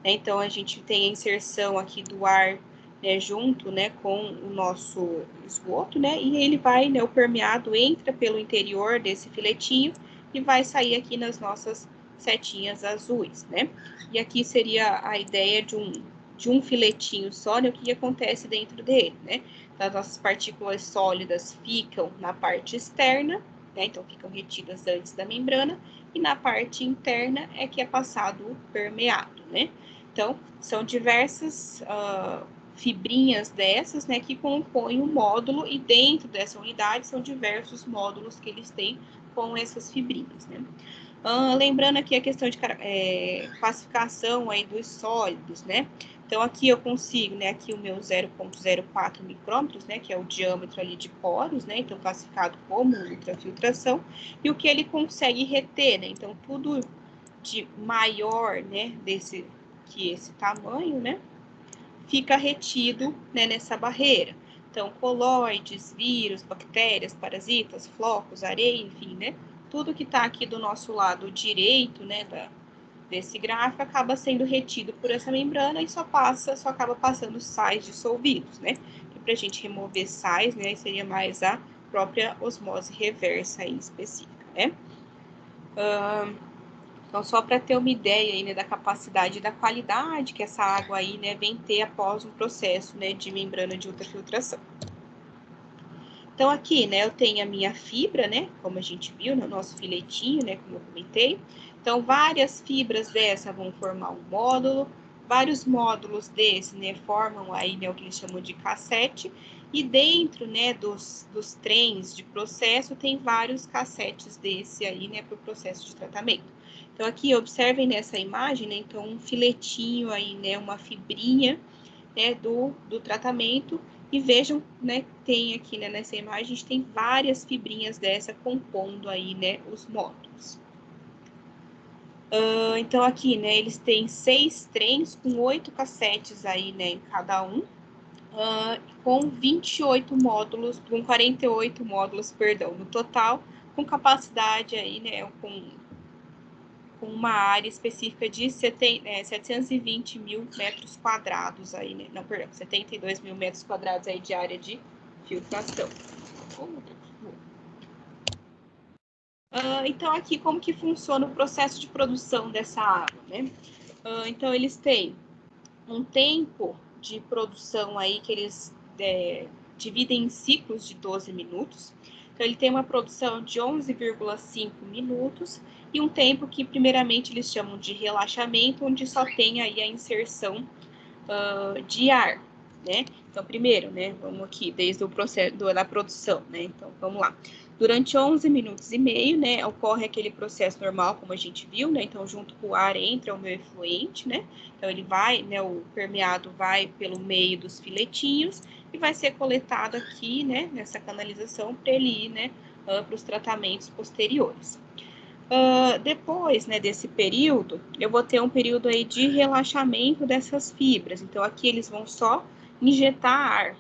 Né? Então, a gente tem a inserção aqui do ar, né, junto, né, com o nosso esgoto, né, e ele vai, né, o permeado entra pelo interior desse filetinho e vai sair aqui nas nossas setinhas azuis, né? E aqui seria a ideia de um filetinho só, né, o que acontece dentro dele, né? As nossas partículas sólidas ficam na parte externa, né? Então ficam retidas antes da membrana, e na parte interna é que é passado o permeado, né? Então, são diversas fibrinhas dessas, né, que compõem o módulo, e dentro dessa unidade são diversos módulos que eles têm com essas fibrinhas, né? Lembrando aqui a questão de classificação aí dos sólidos, né? Então, aqui eu consigo, né, aqui o meu 0,04 micrômetros, né, que é o diâmetro ali de poros, né, então classificado como ultrafiltração, e o que ele consegue reter, né, então tudo de maior, né, que esse tamanho, né, fica retido, né, nessa barreira. Então, coloides, vírus, bactérias, parasitas, flocos, areia, enfim, né, tudo que está aqui do nosso lado direito, né, desse gráfico acaba sendo retido por essa membrana e só acaba passando sais dissolvidos, né? Que para a gente remover sais, né, seria mais a própria osmose reversa aí específica, né? Então, só para ter uma ideia aí, né, da capacidade e da qualidade que essa água aí, né, vem ter após um processo, né, de membrana de ultrafiltração. Então, aqui, né, eu tenho a minha fibra, né, como a gente viu no nosso filetinho, né, como eu comentei. Então, várias fibras dessa vão formar um módulo, vários módulos desse, né, formam aí, né, o que eles chamam de cassete, e dentro, né, dos trens de processo, tem vários cassetes desse aí, né, para o processo de tratamento. Então, aqui, observem nessa imagem, né, então, um filetinho aí, né, uma fibrinha, né, do tratamento, e vejam, né, tem aqui, né, nessa imagem, a gente tem várias fibrinhas dessa compondo aí, né, os módulos. Então, aqui, né, eles têm 6 trens com 8 cassetes aí, né, em cada um, com 28 módulos, com 48 módulos, perdão, no total, com capacidade aí, né, com com uma área específica de 720 mil metros quadrados aí, né? Não, perdão, 72 mil metros quadrados aí de área de filtração. Então, aqui, como que funciona o processo de produção dessa água, né? Então, eles têm um tempo de produção aí que eles dividem em ciclos de 12 minutos. Então, ele tem uma produção de 11,5 minutos e um tempo que, primeiramente, eles chamam de relaxamento, onde só tem aí a inserção de ar, né? Então, primeiro, né, vamos aqui, desde o processo da produção, né? Então, vamos lá. Durante 11 minutos e meio, né, ocorre aquele processo normal, como a gente viu, né? Então, junto com o ar entra o meu efluente, né? Então, ele vai, né, o permeado vai pelo meio dos filetinhos e vai ser coletado aqui, né, nessa canalização para ele ir, né, para os tratamentos posteriores. Depois, né, desse período, eu vou ter um período aí de relaxamento dessas fibras. Então, aqui eles vão só injetar ar,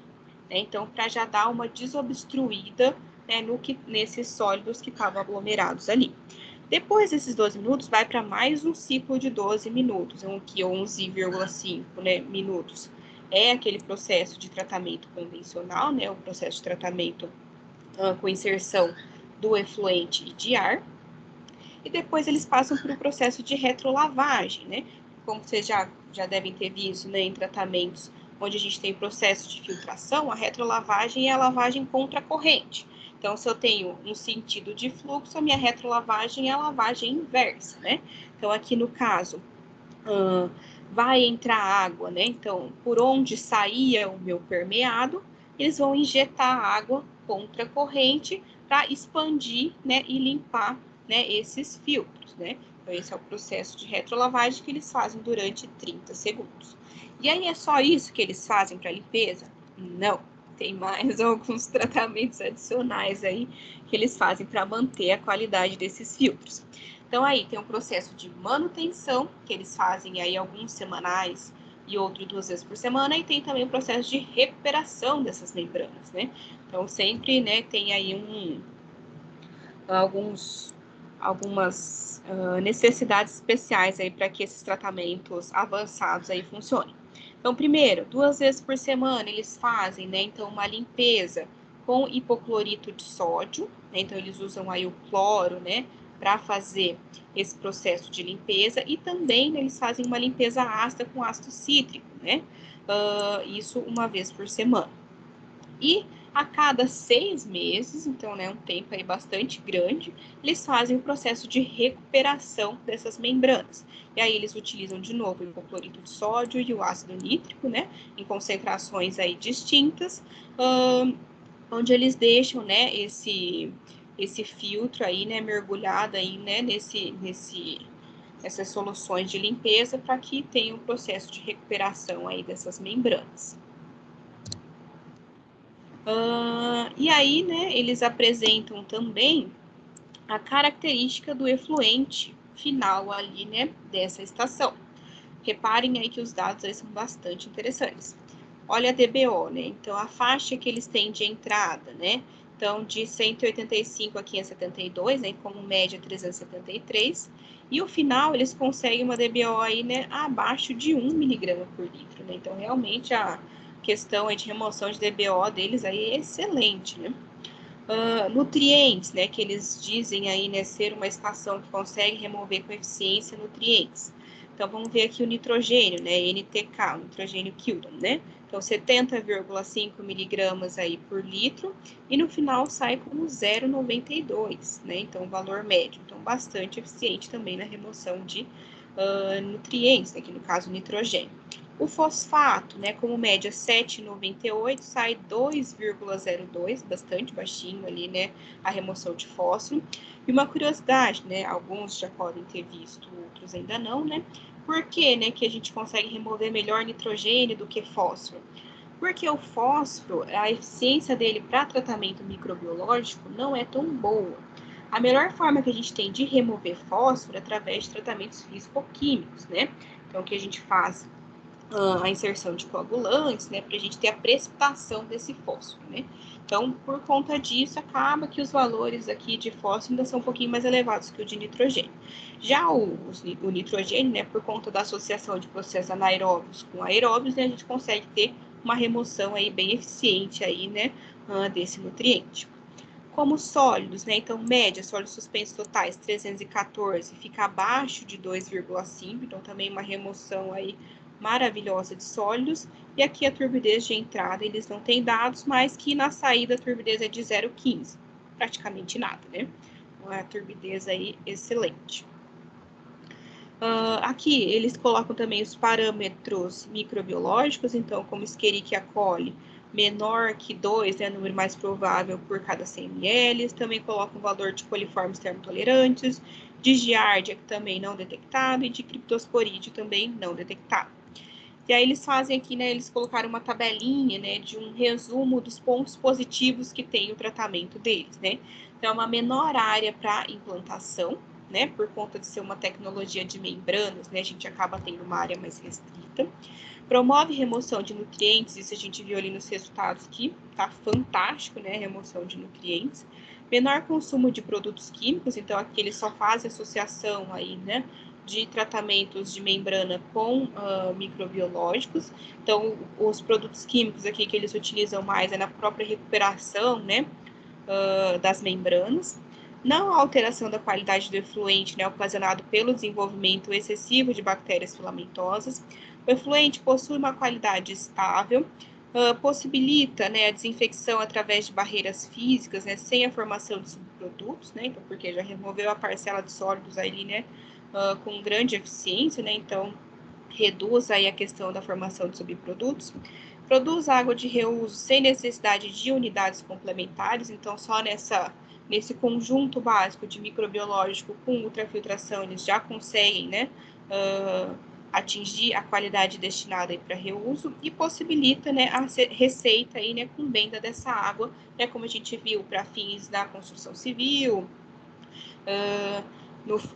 né? Então, para já dar uma desobstruída, né, nesses sólidos que estavam aglomerados ali. Depois desses 12 minutos, vai para mais um ciclo de 12 minutos, que 11,5, né, minutos. É aquele processo de tratamento convencional, né, o processo de tratamento com inserção do efluente e de ar. E depois eles passam por um processo de retrolavagem, né? Como vocês já devem ter visto, né, em tratamentos onde a gente tem processo de filtração, a retrolavagem é a lavagem contra a corrente. Então, se eu tenho um sentido de fluxo, a minha retrolavagem é a lavagem inversa, né? Então, aqui no caso, vai entrar água, né? Então, por onde saía o meu permeado, eles vão injetar água contra a corrente para expandir, né, e limpar, né, esses filtros, né? Então, esse é o processo de retrolavagem que eles fazem durante 30 segundos. E aí, é só isso que eles fazem para limpeza? Não. Tem mais alguns tratamentos adicionais aí que eles fazem para manter a qualidade desses filtros. Então, aí tem um processo de manutenção, que eles fazem aí alguns semanais e outro 2 vezes por semana, e tem também o processo de recuperação dessas membranas, né? Então, sempre, né, tem aí algumas necessidades especiais aí para que esses tratamentos avançados aí funcionem. Então, primeiro, 2 vezes por semana eles fazem, né, então, uma limpeza com hipoclorito de sódio, né, então eles usam aí o cloro, né, para fazer esse processo de limpeza, e também, né, eles fazem uma limpeza ácida com ácido cítrico, né, isso 1 vez por semana. E a cada 6 meses, então, né, um tempo aí bastante grande, eles fazem o processo de recuperação dessas membranas. E aí eles utilizam de novo o hipoclorito de sódio e o ácido nítrico, né, em concentrações aí distintas, onde eles deixam, né, esse filtro aí, né, mergulhado aí, né, essas soluções de limpeza para que tenha um processo de recuperação aí dessas membranas. E aí, né, eles apresentam também a característica do efluente final ali, né, dessa estação. Reparem aí que os dados aí são bastante interessantes. Olha a DBO, né, então a faixa que eles têm de entrada, né, então de 185 a 572, né, como média 373, e o final eles conseguem uma DBO aí, né, abaixo de 1 miligrama por litro, né, então realmente a questão aí de remoção de DBO deles aí é excelente, né. Nutrientes, né, que eles dizem aí, né, ser uma estação que consegue remover com eficiência nutrientes. Então, vamos ver aqui o nitrogênio, né, NTK, o nitrogênio Kilton, né. Então, 70,5 miligramas aí por litro, e no final sai como 0,92, né, então, valor médio. Então, bastante eficiente também na remoção de nutrientes, aqui no caso, nitrogênio. O fosfato, né, como média 7,98, sai 2,02, bastante baixinho ali, né, a remoção de fósforo. E uma curiosidade, né, alguns já podem ter visto, outros ainda não, né, por que, né, que a gente consegue remover melhor nitrogênio do que fósforo? Porque o fósforo, a eficiência dele para tratamento microbiológico não é tão boa. A melhor forma que a gente tem de remover fósforo é através de tratamentos físico-químicos, né? Então, o que a gente faz a inserção de coagulantes, né, para a gente ter a precipitação desse fósforo, né. Então, por conta disso, acaba que os valores aqui de fósforo ainda são um pouquinho mais elevados que o de nitrogênio. Já o nitrogênio, né, por conta da associação de processos anaeróbios com aeróbios, né, a gente consegue ter uma remoção aí bem eficiente aí, né, desse nutriente. Como sólidos, né, então média, sólidos suspensos totais 314, fica abaixo de 2,5, então também uma remoção aí maravilhosa de sólidos, e aqui a turbidez de entrada eles não têm dados, mas que na saída a turbidez é de 0,15, praticamente nada, né? Uma turbidez aí excelente. Aqui eles colocam também os parâmetros microbiológicos, então como Escherichia coli, menor que 2, né, número mais provável por cada 100 ml, também colocam o valor de coliformes termotolerantes, de Giardia, que também não detectado, e de Cryptosporídeo também não detectado. E aí eles fazem aqui, né, eles colocaram uma tabelinha, né, de um resumo dos pontos positivos que tem o tratamento deles, né. Então, é uma menor área para implantação, né, por conta de ser uma tecnologia de membranas, né, a gente acaba tendo uma área mais restrita. Promove remoção de nutrientes, isso a gente viu ali nos resultados que tá fantástico, né, remoção de nutrientes. Menor consumo de produtos químicos, então aqui eles só fazem associação aí, né, de tratamentos de membrana com microbiológicos. Então, os produtos químicos aqui que eles utilizam mais é na própria recuperação, né, das membranas. Não há alteração da qualidade do efluente, né, ocasionado pelo desenvolvimento excessivo de bactérias filamentosas. O efluente possui uma qualidade estável, possibilita, né, a desinfecção através de barreiras físicas, né, sem a formação de subprodutos, né, então, porque já removeu a parcela de sólidos ali, né, com grande eficiência, né, então reduz aí a questão da formação de subprodutos. Produz água de reuso sem necessidade de unidades complementares, então só nesse conjunto básico de microbiológico com ultrafiltração eles já conseguem, né, atingir a qualidade destinada para reuso e possibilita, né, a receita aí, né, com venda dessa água, né, como a gente viu, para fins da construção civil,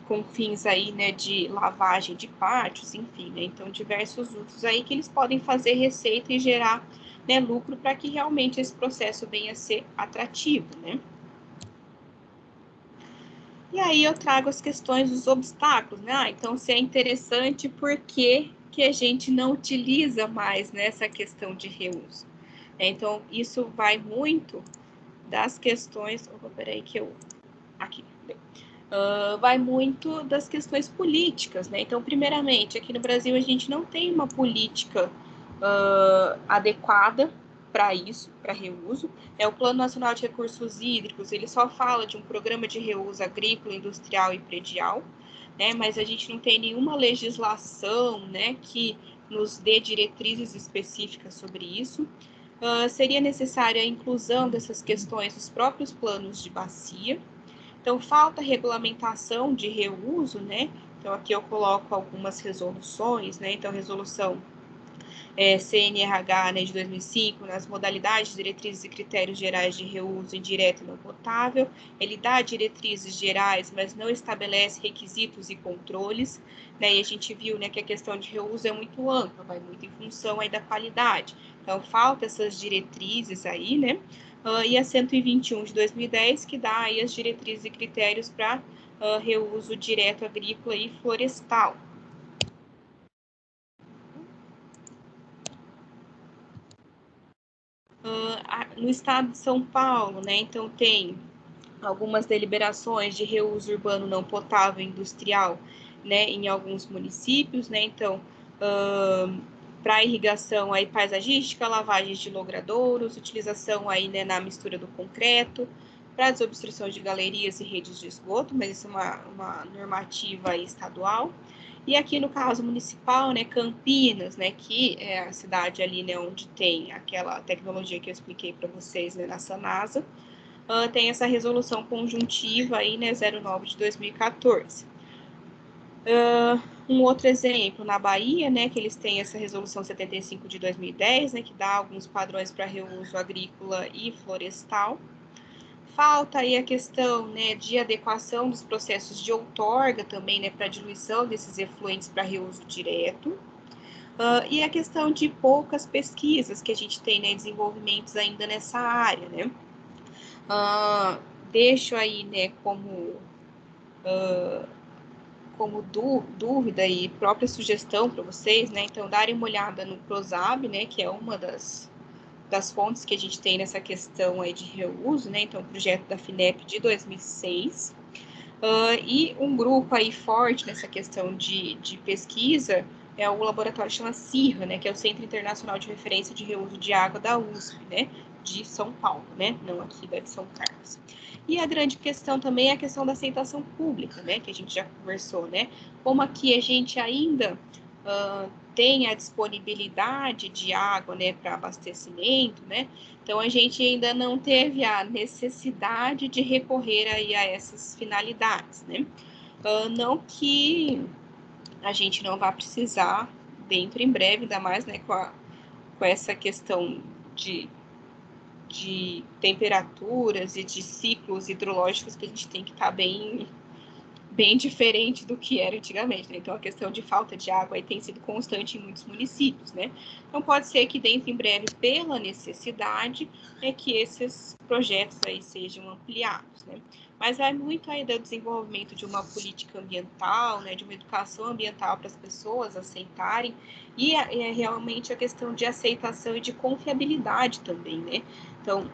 com fins aí, né, de lavagem de pátios, enfim, né, então diversos usos aí que eles podem fazer receita e gerar, né, lucro para que realmente esse processo venha a ser atrativo, né. E aí eu trago as questões dos obstáculos, né, então se é interessante, por que a gente não utiliza mais nessa questão de reuso? Então, isso vai muito das questões, peraí que eu, aqui, vai muito das questões políticas, né? Então, primeiramente, aqui no Brasil a gente não tem uma política adequada para isso, para reuso. O Plano Nacional de Recursos Hídricos, ele só fala de um programa de reuso agrícola, industrial e predial, né? Mas a gente não tem nenhuma legislação, né, que nos dê diretrizes específicas sobre isso. Seria necessária a inclusão dessas questões nos próprios planos de bacia. Então, falta regulamentação de reuso, né? Então, aqui eu coloco algumas resoluções, né? Então, resolução CNRH, né, de 2005, nas modalidades, diretrizes e critérios gerais de reuso indireto e não potável. Ele dá diretrizes gerais, mas não estabelece requisitos e controles, né? E a gente viu, né, que a questão de reuso é muito ampla, vai muito em função aí da qualidade. Então, falta essas diretrizes aí, né? E a 121 de 2010, que dá aí as diretrizes e critérios para reuso direto agrícola e florestal. No estado de São Paulo, né, então tem algumas deliberações de reuso urbano não potável industrial, né, em alguns municípios, né, então, para irrigação aí paisagística, lavagens de logradouros, utilização aí, né, na mistura do concreto, para desobstrução de galerias e redes de esgoto, mas isso é uma normativa aí estadual. E aqui no caso municipal, né, Campinas, né, que é a cidade ali, né, onde tem aquela tecnologia que eu expliquei para vocês, né, na Sanasa, tem essa resolução conjuntiva aí, né, 09 de 2014. Um outro exemplo, na Bahia, né, que eles têm essa resolução 75 de 2010, né, que dá alguns padrões para reuso agrícola e florestal. Falta aí a questão, né, de adequação dos processos de outorga também, né, para diluição desses efluentes para reuso direto. e a questão de poucas pesquisas que a gente tem, né, desenvolvimentos ainda nessa área, né. Deixo aí, né, como dúvida e própria sugestão para vocês, né, então darem uma olhada no PROSAB, né, que é uma das fontes que a gente tem nessa questão aí de reuso, né, então o projeto da FINEP de 2006, e um grupo aí forte nessa questão de pesquisa é o laboratório que chama CIRRA, né, que é o Centro Internacional de Referência de Reuso de Água da USP, né, de São Paulo, né, não aqui da de São Carlos. E a grande questão também é a questão da aceitação pública, né, que a gente já conversou, né, como aqui a gente ainda tem a disponibilidade de água, né, para abastecimento, né, então a gente ainda não teve a necessidade de recorrer aí a essas finalidades, né, não que a gente não vai precisar dentro em breve, ainda mais, né, com essa questão de temperaturas e de ciclos hidrológicos que a gente tem que estar bem diferente do que era antigamente, né? Então a questão de falta de água aí tem sido constante em muitos municípios, né? Então pode ser que dentro em breve, pela necessidade, que esses projetos aí sejam ampliados, né? Mas vai muito aí do desenvolvimento de uma política ambiental, né? De uma educação ambiental para as pessoas aceitarem e é realmente a questão de aceitação e de confiabilidade também, né? Então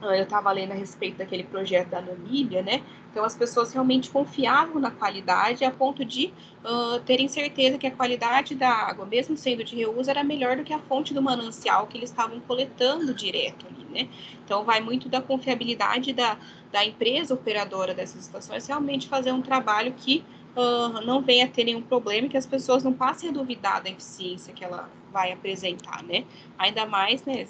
eu estava lendo a respeito daquele projeto da Namíbia, né? Então, as pessoas realmente confiavam na qualidade a ponto de terem certeza que a qualidade da água, mesmo sendo de reuso, era melhor do que a fonte do manancial que eles estavam coletando direto ali, né? Então, vai muito da confiabilidade da empresa operadora dessas estações realmente fazer um trabalho que não venha a ter nenhum problema e que as pessoas não passem a duvidar da eficiência que ela vai apresentar, né? Ainda mais, né?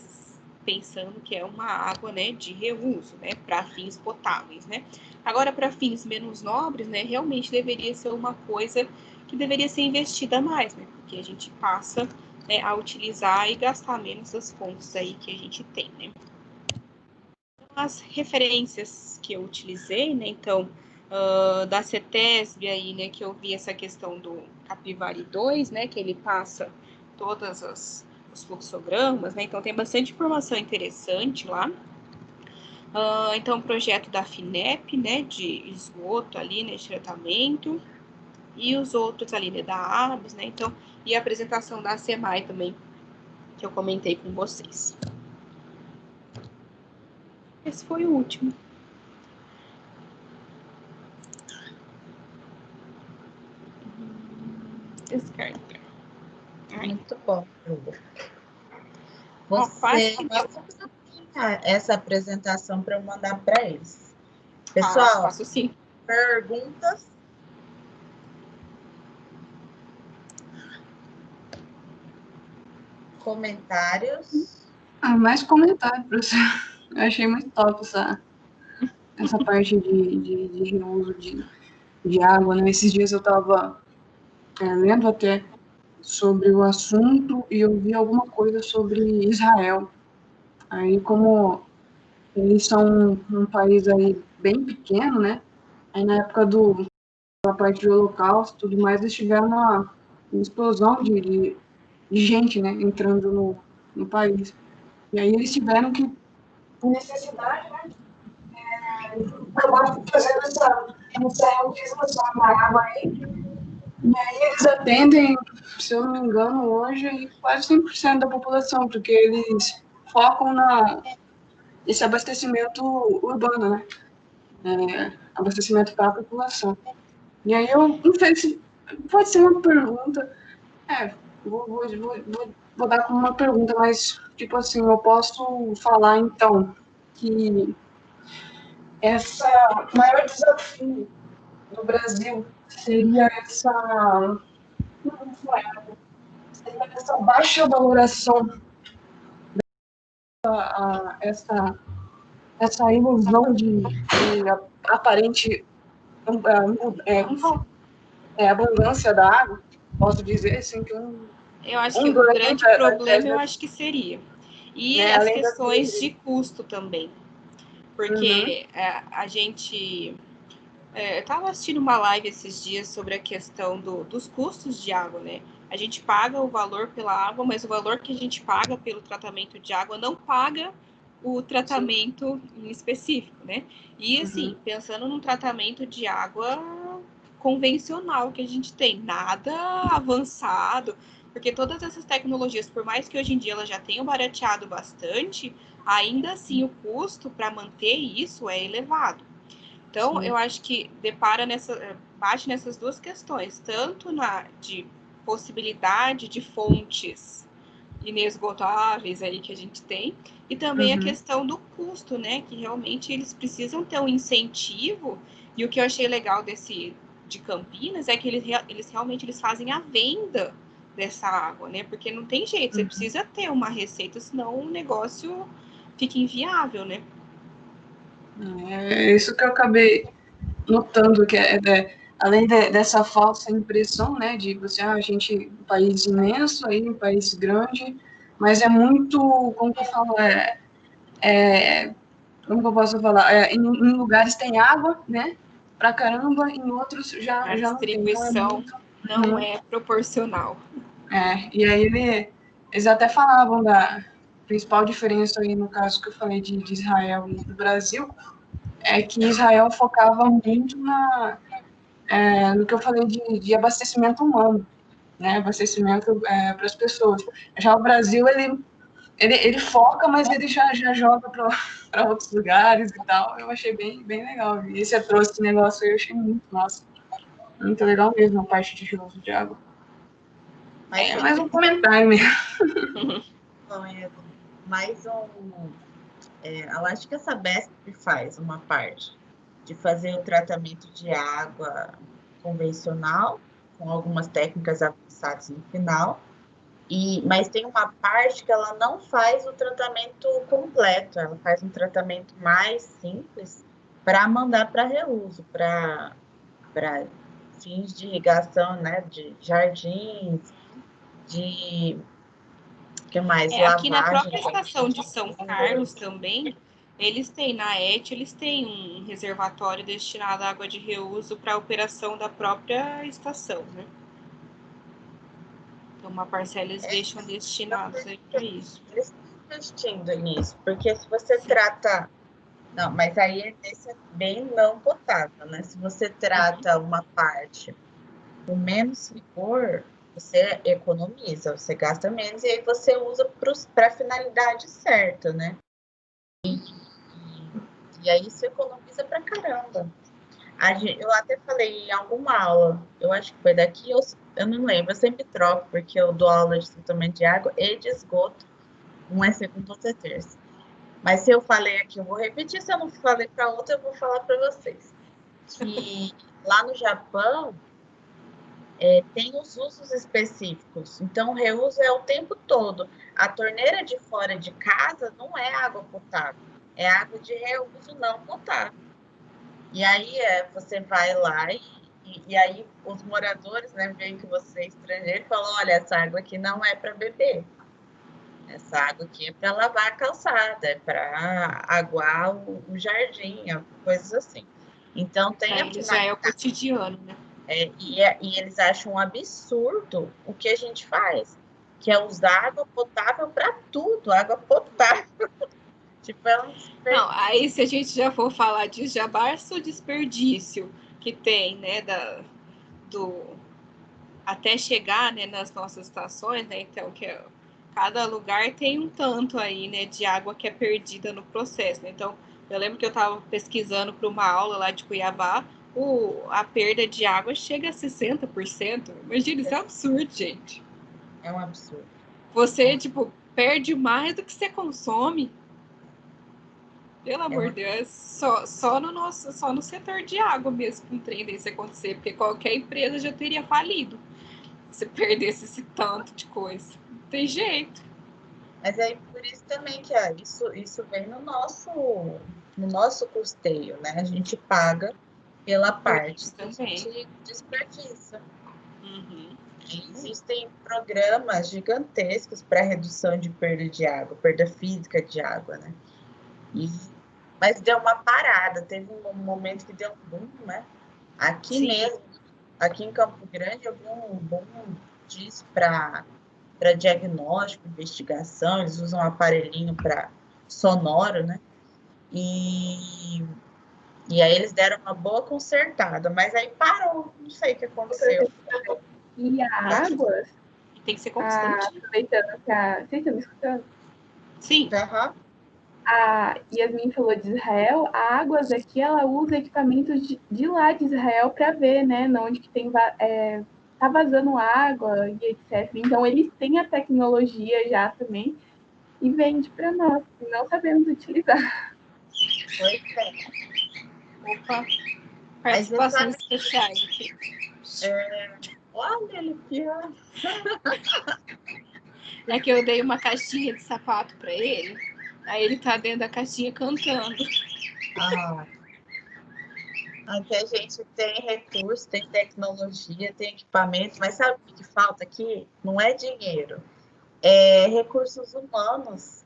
Pensando que é uma água, né, de reuso, né, para fins potáveis, né. Agora, para fins menos nobres, né, realmente deveria ser uma coisa que deveria ser investida mais, né, porque a gente passa, né, a utilizar e gastar menos das fontes aí que a gente tem, né. As referências que eu utilizei, né, então, da CETESB aí, né, que eu vi essa questão do Capivari 2, né, que ele passa todas os fluxogramas, né? Então tem bastante informação interessante lá. Então, o projeto da FINEP, né, de esgoto ali, né, de tratamento, e os outros ali, né, da ABS, né, então, e a apresentação da SEMAI também, que eu comentei com vocês. Esse foi o último. Descarta. Muito bom, Você essa apresentação para eu mandar para eles. Pessoal, faço sim. Perguntas? Comentários? Mais comentário, professor. Eu achei muito top essa parte de reuso de água, né? Esses dias eu estava lendo até sobre o assunto e eu vi alguma coisa sobre Israel. Aí, como eles são um país aí bem pequeno, né? Aí, na época da parte do Holocausto e tudo mais, eles tiveram uma explosão de gente, né? Entrando no país. E aí eles tiveram que, por necessidade, né? Acabaram fazendo essa reutilização da água aí. E aí eles atendem, se eu não me engano, hoje quase 100% da população, porque eles focam nesse abastecimento urbano, né? Abastecimento para a população. E aí eu não sei se pode ser uma pergunta, vou dar como uma pergunta, mas tipo assim, eu posso falar então que o maior desafio no Brasil seria essa baixa valoração, essa ilusão de aparente abundância da água, posso dizer assim que eu acho que o grande problema eu acho que seria. E as questões de custo também. Porque a gente... eu estava assistindo uma live esses dias sobre a questão dos custos de água, né? A gente paga o valor pela água, mas o valor que a gente paga pelo tratamento de água não paga o tratamento em específico, né? E assim, pensando num tratamento de água convencional que a gente tem, nada avançado, porque todas essas tecnologias, por mais que hoje em dia elas já tenham barateado bastante, ainda assim o custo para manter isso é elevado. Então, eu acho que bate nessas duas questões, tanto de possibilidade de fontes inesgotáveis aí que a gente tem, e também a questão do custo, né? Que realmente eles precisam ter um incentivo, e o que eu achei legal de Campinas é que eles realmente fazem a venda dessa água, né? Porque não tem jeito, você precisa ter uma receita, senão o negócio fica inviável, né? É isso que eu acabei notando, que além dessa falsa impressão, né, de você, a gente, um país imenso aí, um país grande, mas é muito, como que eu falo, como que eu posso falar, em lugares tem água, né, pra caramba, em outros já A não tem, então distribuição não é proporcional. E aí eles até falavam da principal diferença aí, no caso que eu falei de Israel e do Brasil, é que Israel focava muito no que eu falei de abastecimento humano, né, abastecimento para as pessoas. Já o Brasil, ele foca, mas ele já joga para outros lugares e tal. Eu achei bem legal. E esse trouxe esse negócio aí, eu achei muito massa. Muito legal mesmo, a parte de uso de água. Mas Mais um comentário mesmo. Mais um... eu acho que a Sabesp faz uma parte de fazer o tratamento de água convencional, com algumas técnicas avançadas no final, mas tem uma parte que ela não faz o tratamento completo, ela faz um tratamento mais simples para mandar para reuso, para fins de irrigação, né, de jardins, de que mais? Aqui na Lavagem. própria estação de São Carlos também, na ET, eles têm um reservatório destinado à água de reuso para a operação da própria estação, né? Então, uma parcela eles deixam destinados para isso. Eles estão investindo nisso, porque se você trata... Não, mas aí esse é bem não potável, né? Se você trata uma parte com menos rigor, você economiza, você gasta menos e aí você usa para a finalidade certa, né? E aí você economiza pra caramba. Eu até falei em alguma aula, eu acho que foi daqui, eu não lembro, eu sempre troco, porque eu dou aula de tratamento de água e de esgoto, um é segunda, outra é terça. Mas se eu falei aqui, eu vou repetir, se eu não falei para outra, eu vou falar para vocês. Que lá no Japão, tem os usos específicos, então o reuso é o tempo todo. A torneira de fora de casa não é água potável, é água de reuso não potável. E aí você vai lá e aí os moradores, né, veem que você é estrangeiro e falam, olha, essa água aqui não é para beber. Essa água aqui é para lavar a calçada, é para aguar o jardim, coisas assim. Então tem a eles já é o cotidiano, né? E eles acham um absurdo o que a gente faz, que é usar água potável para tudo, água potável. Tipo, Não, aí se a gente já for falar disso, já basta o desperdício que tem, né, até chegar, né, nas nossas estações, né, então cada lugar tem um tanto aí, né, de água que é perdida no processo, né? Então, eu lembro que eu estava pesquisando para uma aula lá de Cuiabá, a perda de água chega a 60%. Imagina, isso é um absurdo, gente. É um absurdo. Você, perde mais do que você consome. Pelo amor de Deus, só no setor de água mesmo que um trem desse acontecer, porque qualquer empresa já teria falido se perdesse esse tanto de coisa. Não tem jeito. Mas aí por isso também que isso vem no nosso custeio, né? A gente paga pela parte que a gente desperdiça. Existem programas gigantescos para redução de perda de água, perda física de água, né? Mas deu uma parada, teve um momento que deu um boom, né? Aqui mesmo, aqui em Campo Grande, eu vi um boom disso para diagnóstico, investigação, eles usam um aparelhinho para sonoro, né? E aí eles deram uma boa consertada, mas aí parou, não sei o que aconteceu. E a Águas, Tem que ser constante. aproveitando que vocês estão me escutando? Sim. Uhum. A Yasmin falou de Israel, a Águas aqui, ela usa equipamentos de lá de Israel para ver, né, onde que tem tá vazando água e etc. Então, eles têm a tecnologia já também e vende para nós, e não sabemos utilizar. Pois é. Opa, participações especiais aqui. Olha ele pior. É que eu dei uma caixinha de sapato para ele, aí ele tá dentro da caixinha cantando. Aqui a gente tem recurso, tem tecnologia, tem equipamento, mas sabe o que falta aqui? Não é dinheiro, é recursos humanos.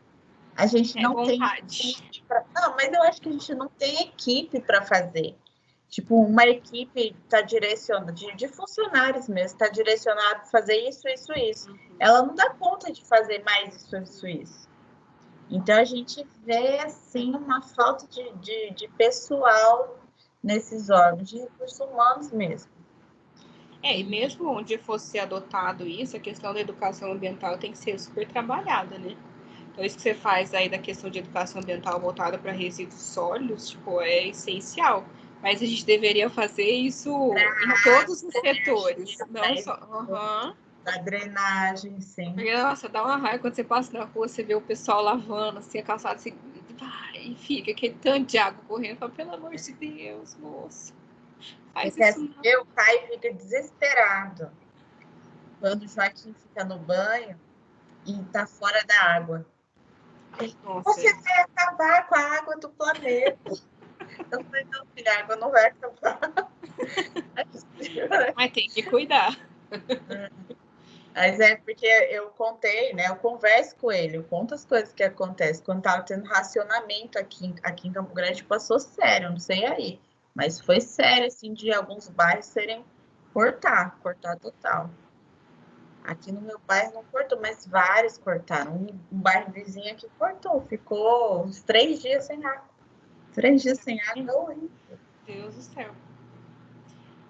A gente não vontade. tem. Não, mas eu acho que a gente não tem equipe para fazer. Tipo, uma equipe está direcionada, de funcionários mesmo, está direcionada para fazer isso. Ela não dá conta de fazer mais isso. Então, a gente vê, assim, uma falta de pessoal nesses órgãos, de recursos humanos mesmo. E mesmo onde fosse adotado isso, a questão da educação ambiental tem que ser super trabalhada, né? Então, isso que você faz aí da questão de educação ambiental voltada para resíduos sólidos, tipo, é essencial. Mas a gente deveria fazer isso em todos os setores, não só... Da drenagem, sim. Porque, nossa, dá uma raiva quando você passa na rua, você vê o pessoal lavando, assim, a calçada, assim, e fica aquele tanto de água correndo. Fala, pelo amor de Deus, moço. Faz isso não. Meu pai fica desesperado quando o Joaquim fica no banho e tá fora da água. Nossa. Você vai acabar com a água do planeta. Eu falei, não, filha, a água não vai acabar. Mas tem que cuidar. Mas é porque eu contei, né? Eu converso com ele, eu conto as coisas que acontecem. Quando tava tendo racionamento aqui em Campo Grande, passou sério, não sei aí. Mas foi sério, assim, de alguns bairros serem cortar total. Aqui no meu bairro não cortou, mas vários cortaram. Um bairro vizinho aqui cortou, ficou uns 3 dias sem água. 3 dias sem água é horrível. Deus do céu.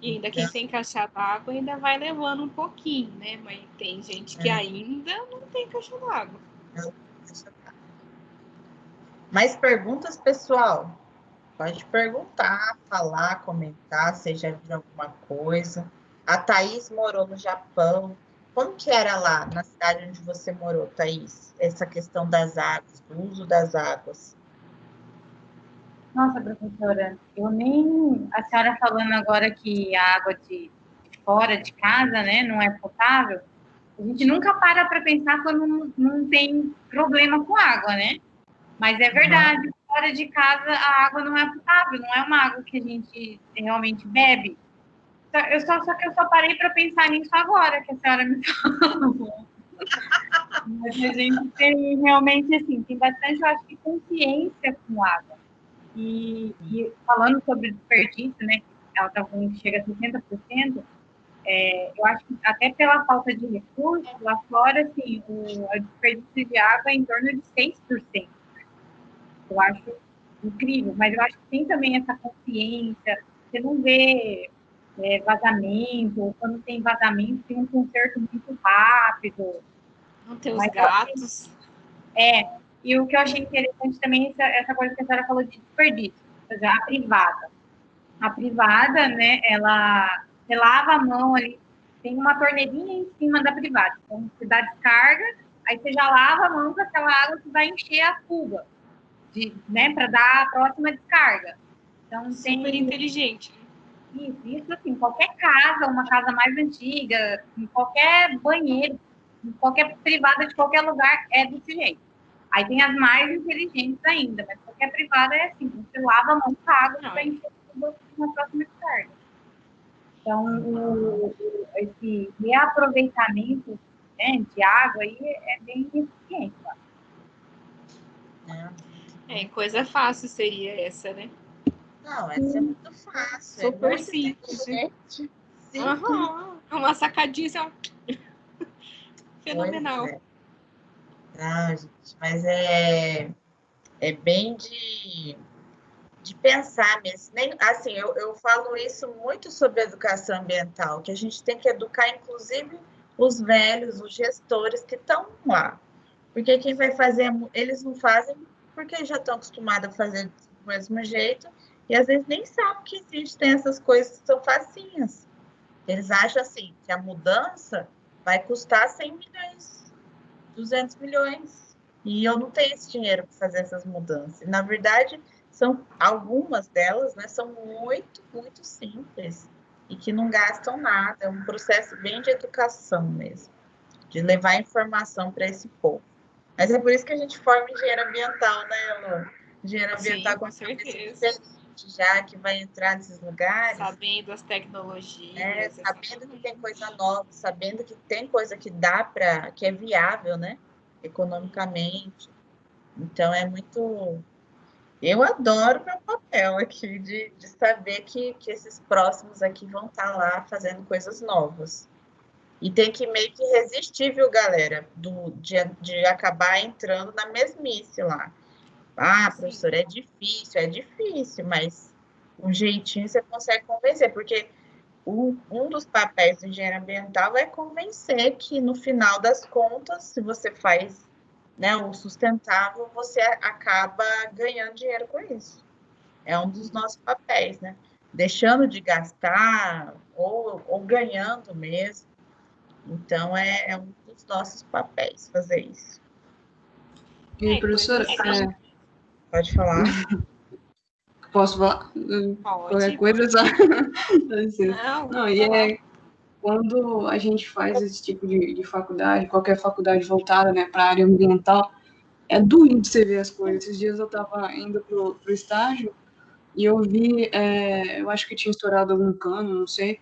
E ainda quem tem caixa d'água ainda vai levando um pouquinho, né? Mas tem gente que ainda não tem caixa d'água. Mais perguntas, pessoal? Pode perguntar, falar, comentar, se já viu alguma coisa. A Thaís morou no Japão. Como que era lá, na cidade onde você morou, Thaís? Essa questão das águas, do uso das águas. Nossa, professora, a senhora falando agora que a água de fora de casa, né, não é potável, a gente nunca para pensar quando não tem problema com água, né? Mas é verdade, fora de casa a água não é potável, não é uma água que a gente realmente bebe. Só que eu só parei para pensar nisso agora, que a senhora me falou. Mas a gente tem realmente, assim, tem bastante, eu acho que, consciência com água. E falando sobre desperdício, né, ela está falando que chega a 60%, eu acho que até pela falta de recursos, lá fora, assim, o desperdício de água é em torno de 6%. Eu acho incrível, mas eu acho que tem também essa consciência, você não vê vazamento, ou quando tem vazamento, tem um conserto muito rápido. Não tem os gatos. E o que eu achei interessante também é essa coisa que a senhora falou de desperdício, ou seja, a privada. A privada, né, você lava a mão ali, tem uma torneirinha em cima da privada. Então, você dá descarga, aí você já lava a mão com aquela água que vai encher a cuba, né, para dar a próxima descarga. Então, super inteligente. Isso assim, qualquer casa, uma casa mais antiga, em qualquer banheiro, em qualquer privada de qualquer lugar, é desse jeito. Aí tem as mais inteligentes ainda, mas qualquer privada é assim, você lava a mão com a água e vai encher na próxima descarga. Então, esse reaproveitamento, né, de água aí é bem eficiente. Coisa fácil seria essa, né? Não, essa é muito fácil. Super simples. Sim. Uma sacadinha, assim, Fenomenal. Pois é. Não, gente, mas é bem de pensar mesmo. Nem, assim, eu falo isso muito sobre educação ambiental, que a gente tem que educar, inclusive, os velhos, os gestores que estão lá. Porque quem vai fazer, eles não fazem porque já estão acostumados a fazer do mesmo jeito, e às vezes nem sabem que existem essas coisas que são facinhas. Eles acham assim, que a mudança vai custar 100 milhões, 200 milhões. E eu não tenho esse dinheiro para fazer essas mudanças. E, na verdade, são algumas delas, né, são muito, muito simples e que não gastam nada. É um processo bem de educação mesmo, de levar informação para esse povo. Mas é por isso que a gente forma engenheiro ambiental, né, Elô? Engenheiro ambiental Sim, com com cabeça certeza. diferente, já que vai entrar nesses lugares. Sabendo as tecnologias. Sabendo que tem coisa nova, sabendo que tem coisa que dá para, que é viável, né? Economicamente. Então é muito. Eu adoro meu papel aqui de saber que esses próximos aqui vão estar lá fazendo coisas novas. E tem que meio que resistir, viu, galera? De acabar entrando na mesmice lá. Ah, professor, é difícil, mas um jeitinho você consegue convencer, porque um dos papéis do engenheiro ambiental é convencer que, no final das contas, se você faz, né, o sustentável, você acaba ganhando dinheiro com isso. É um dos nossos papéis, né? Deixando de gastar ou ganhando mesmo. Então, é um dos nossos papéis fazer isso. E, professora, coisa Pode falar. posso falar? Qualquer coisa, só. Não, e é quando a gente faz esse tipo de faculdade, qualquer faculdade voltada, né, para a área ambiental, é doído você ver as coisas. Esses dias eu estava indo pro estágio e eu vi, eu acho que tinha estourado algum cano, não sei,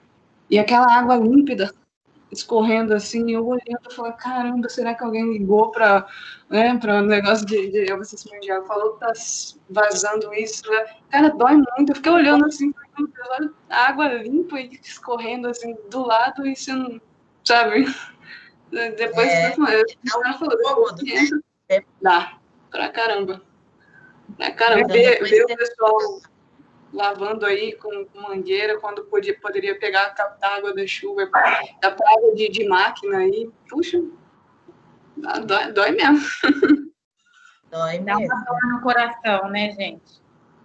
e aquela água límpida escorrendo assim, eu olhando e falei, caramba, será que alguém ligou para um negócio de abastecimento de água, falou que tá vazando isso, né? Cara, dói muito, eu fiquei olhando assim, olha a água limpa e escorrendo assim do lado e você não, sabe? Depois É um incômodo, né? dá, pra caramba. Ver o pessoal lavando aí com mangueira, quando poderia pegar, captar água da chuva, da praia de máquina aí. Puxa, dói mesmo. Dói Dá mesmo. uma dor no coração, né, gente?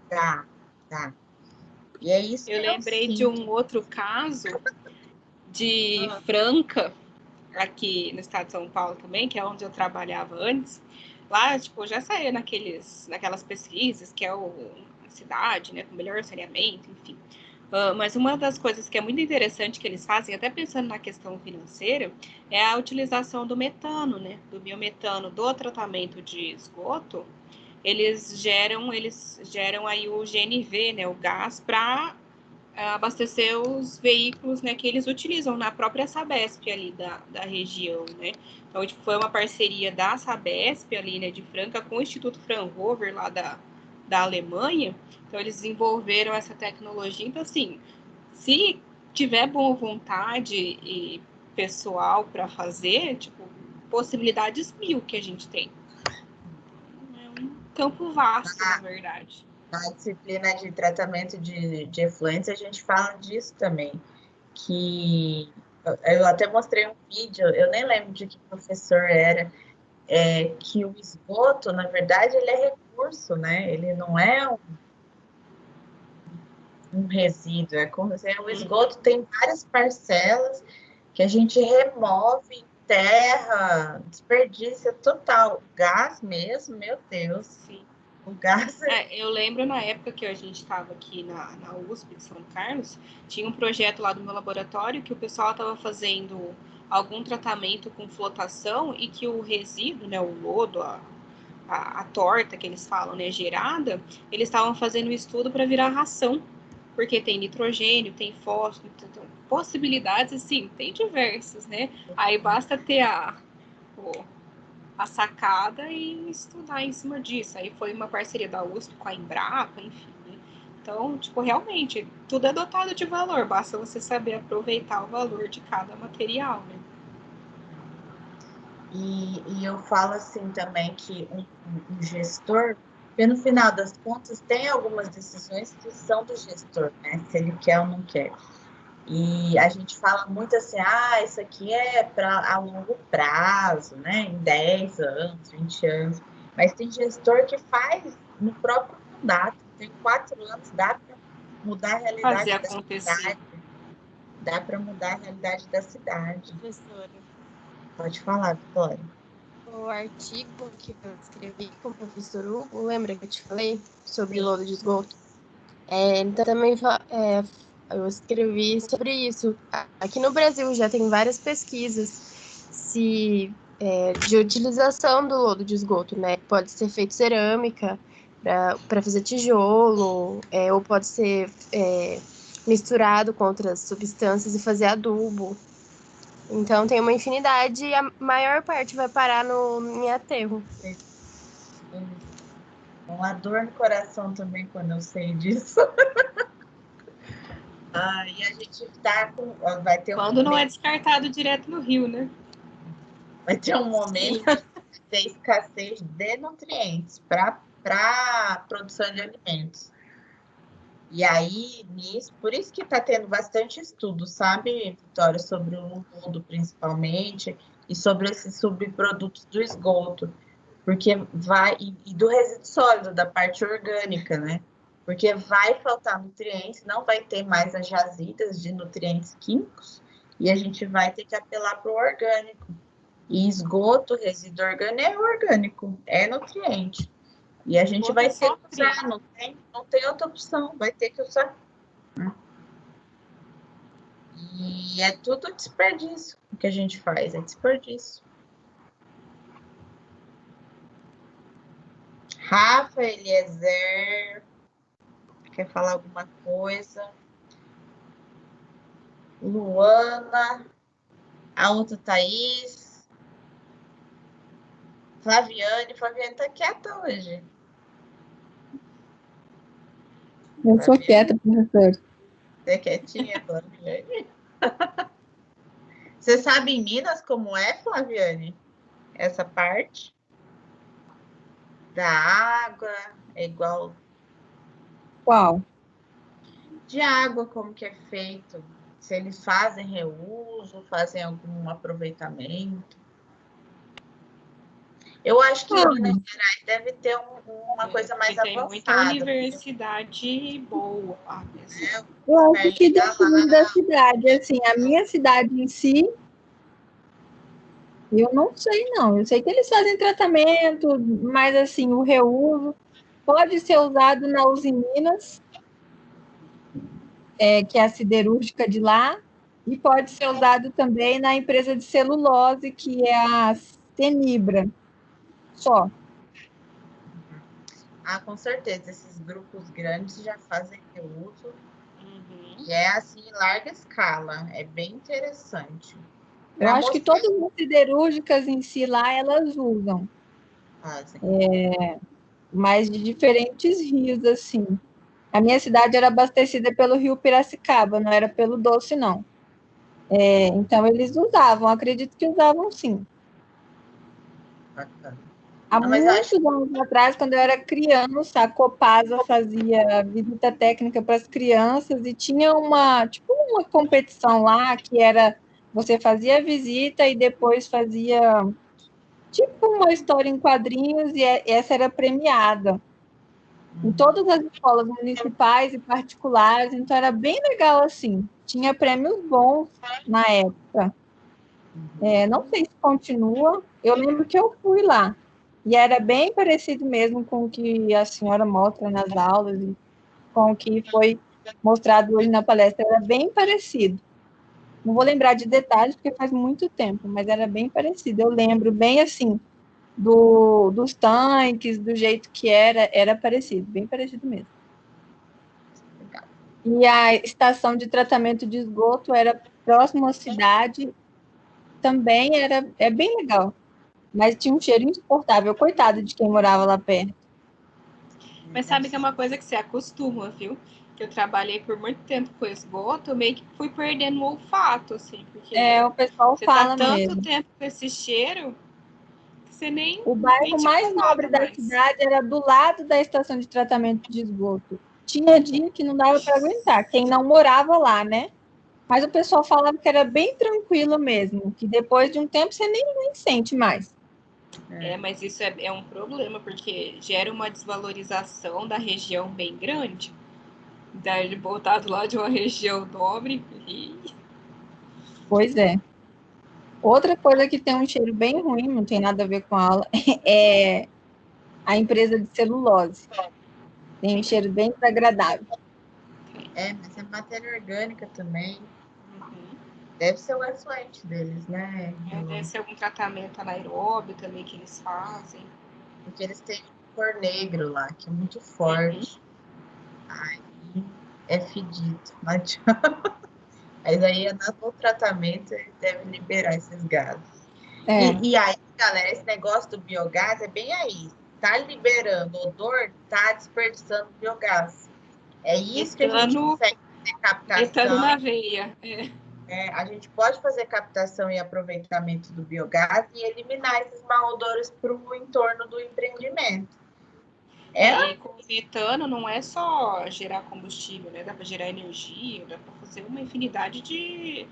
Tá. E é isso eu que lembrei sinto. de um outro caso de Franca, aqui no estado de São Paulo também, que é onde eu trabalhava antes. Lá, tipo, já saía naquelas pesquisas, que é a cidade, né, com melhor saneamento, enfim. Mas uma das coisas que é muito interessante que eles fazem, até pensando na questão financeira, é a utilização do metano, né, do biometano do tratamento de esgoto. Eles geram aí o GNV, né, o gás, para abastecer os veículos, né, que eles utilizam na própria Sabesp ali da região, né. Então, tipo, foi uma parceria da Sabesp ali, né, de Franca com o Instituto Fraunhofer lá da Alemanha. Então, eles desenvolveram essa tecnologia. Então, assim, se tiver boa vontade e pessoal para fazer, tipo, possibilidades mil que a gente tem. É um campo vasto, na verdade. Na disciplina de tratamento de efluentes, a gente fala disso também, que eu até mostrei um vídeo, eu nem lembro de que professor era, que o esgoto, na verdade, ele é recurso, né? Ele não é um resíduo, o esgoto tem várias parcelas que a gente remove, enterra, desperdício total. O gás mesmo, meu Deus. Sim. O gás eu lembro na época que a gente estava aqui na USP de São Carlos, tinha um projeto lá do meu laboratório que o pessoal estava fazendo algum tratamento com flotação e que o resíduo, né, o lodo, a torta que eles falam, né, gerada, eles estavam fazendo um estudo para virar ração, porque tem nitrogênio, tem fósforo, então, possibilidades, assim, tem diversas, né? Aí basta ter a sacada e estudar em cima disso. Aí foi uma parceria da USP com a Embrapa, enfim. Né? Então, tipo, realmente, tudo é dotado de valor, basta você saber aproveitar o valor de cada material, né? E eu falo assim também que um gestor, porque no final das contas tem algumas decisões que são do gestor, né? Se ele quer ou não quer. E a gente fala muito assim, isso aqui é a longo prazo, né? Em 10 anos, 20 anos. Mas tem gestor que faz no próprio mandato. Tem 4 anos, dá para mudar a realidade Fazer da acontecer. cidade. Dá para mudar a realidade da cidade. Professora, Pode falar, Vitória. o artigo que eu escrevi com o professor Hugo, lembra que eu te falei sobre Sim. lodo de esgoto? Então também eu escrevi sobre isso. Aqui no Brasil já tem várias pesquisas de utilização do lodo de esgoto, né? Pode ser feito cerâmica para fazer tijolo, ou pode ser misturado com outras substâncias e fazer adubo. Então tem uma infinidade e a maior parte vai parar em aterro. Uma dor no coração também quando eu sei disso. E a gente vai ter Quando não é descartado direto no rio, né? Vai ter um momento de ter escassez de nutrientes para a produção de alimentos. E aí, por isso que está tendo bastante estudo, sabe, Vitória, sobre o lodo principalmente, e sobre esses subprodutos do esgoto, porque e do resíduo sólido, da parte orgânica, né? Porque vai faltar nutrientes, não vai ter mais as jazidas de nutrientes químicos, e a gente vai ter que apelar para o orgânico. E esgoto, resíduo orgânico, é nutriente. E a gente vai ter que usar, não tem outra opção, vai ter que usar. E é tudo desperdício o que a gente faz, é desperdício. Rafa, Eliezer, quer falar alguma coisa? Luana, a outra Thaís, Flaviane tá quieta hoje. Eu sou quieta, professor. Você é quietinha, Flaviane? Você sabe em Minas como é, Flaviane? Essa parte da água é igual... Qual? De água, como que é feito? Se eles fazem reuso, fazem algum aproveitamento? Eu acho que em Minas Gerais deve ter uma coisa mais avançada. Tem muita universidade boa lá mesmo. Eu acho que depende da cidade. Assim, a minha cidade em si, eu não sei, não. Eu sei que eles fazem tratamento, mas, assim, o reuso pode ser usado na Usiminas, que é a siderúrgica de lá, e pode ser usado também na empresa de celulose, que é a Cenibra. Só. Com certeza. Esses grupos grandes já fazem reuso. E é assim, em larga escala. É bem interessante. Eu acho que todas as siderúrgicas em si lá, elas usam. Mas de diferentes rios, assim. A minha cidade era abastecida pelo rio Piracicaba, não era pelo Doce, não. Então, eles usavam, acredito que usavam, sim. Bacana. Há muitos anos atrás, quando eu era criança, a Copasa fazia visita técnica para as crianças e tinha uma competição lá que era, você fazia a visita e depois fazia tipo uma história em quadrinhos e essa era premiada em todas as escolas municipais e particulares, então era bem legal assim. Tinha prêmios bons na época. Não sei se continua, eu lembro que eu fui lá. E era bem parecido mesmo com o que a senhora mostra nas aulas e com o que foi mostrado hoje na palestra. Era bem parecido. Não vou lembrar de detalhes, porque faz muito tempo, mas era bem parecido. Eu lembro bem assim, dos tanques, do jeito que era parecido, bem parecido mesmo. E a estação de tratamento de esgoto era próximo à cidade, também é bem legal. Mas tinha um cheiro insuportável, coitado de quem morava lá perto. Mas sabe que é uma coisa que você acostuma, viu? Que eu trabalhei por muito tempo com esgoto, eu meio que fui perdendo o olfato, assim, porque o pessoal você fala tá tanto mesmo. tempo com esse cheiro você nem... O bairro nem te mais incomoda nobre da mais. cidade era do lado da estação de tratamento de esgoto. Tinha dia que não dava para aguentar, quem não morava lá, né? Mas o pessoal falava que era bem tranquilo mesmo, que depois de um tempo você nem sente mais. Mas isso é um problema, porque gera uma desvalorização da região bem grande. Daí voltar do lado de uma região nobre e... Pois é. Outra coisa que tem um cheiro bem ruim, não tem nada a ver com a aula, é a empresa de celulose. Tem um cheiro bem desagradável. Mas é matéria orgânica também. Uhum. Deve ser o efluente deles, né? Deve ser algum tratamento anaeróbio também que eles fazem. Porque eles têm cor negro lá, que é muito forte. Aí é fedido. Não adianta. Mas aí, no tratamento, eles devem liberar esses gases. E aí, galera, esse negócio do biogás é bem aí. Tá liberando odor, tá desperdiçando biogás. É isso que a gente consegue fazer captação. Metano na veia. A gente pode fazer captação e aproveitamento do biogás e eliminar esses malodores para o entorno do empreendimento. E com o metano não é só gerar combustível, né? Dá para gerar energia, dá para fazer uma infinidade de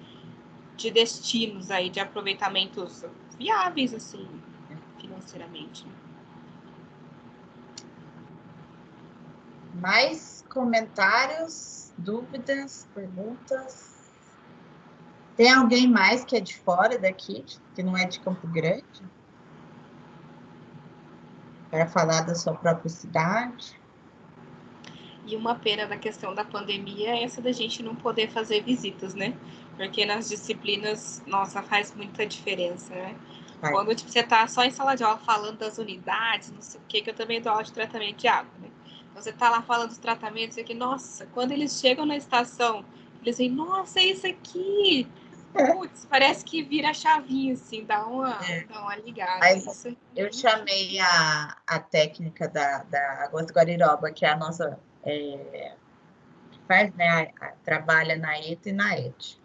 destinos aí, de aproveitamentos viáveis, assim, financeiramente. Mais comentários, dúvidas, perguntas? Tem alguém mais que é de fora daqui, que não é de Campo Grande? Para falar da sua própria cidade? E uma pena da questão da pandemia é essa da gente não poder fazer visitas, né? Porque nas disciplinas, nossa, faz muita diferença, né? Quando você tá só em sala de aula falando das unidades, não sei o que eu também dou aula de tratamento de água, né? Você tá lá falando dos tratamentos aqui, nossa, quando eles chegam na estação, eles dizem, nossa, é isso aqui! Putz, parece que vira a chavinha, assim, dá uma ligada. Mas eu chamei a técnica da Águas Guariroba, que é a nossa... faz, né? Trabalha na ETA e na ET.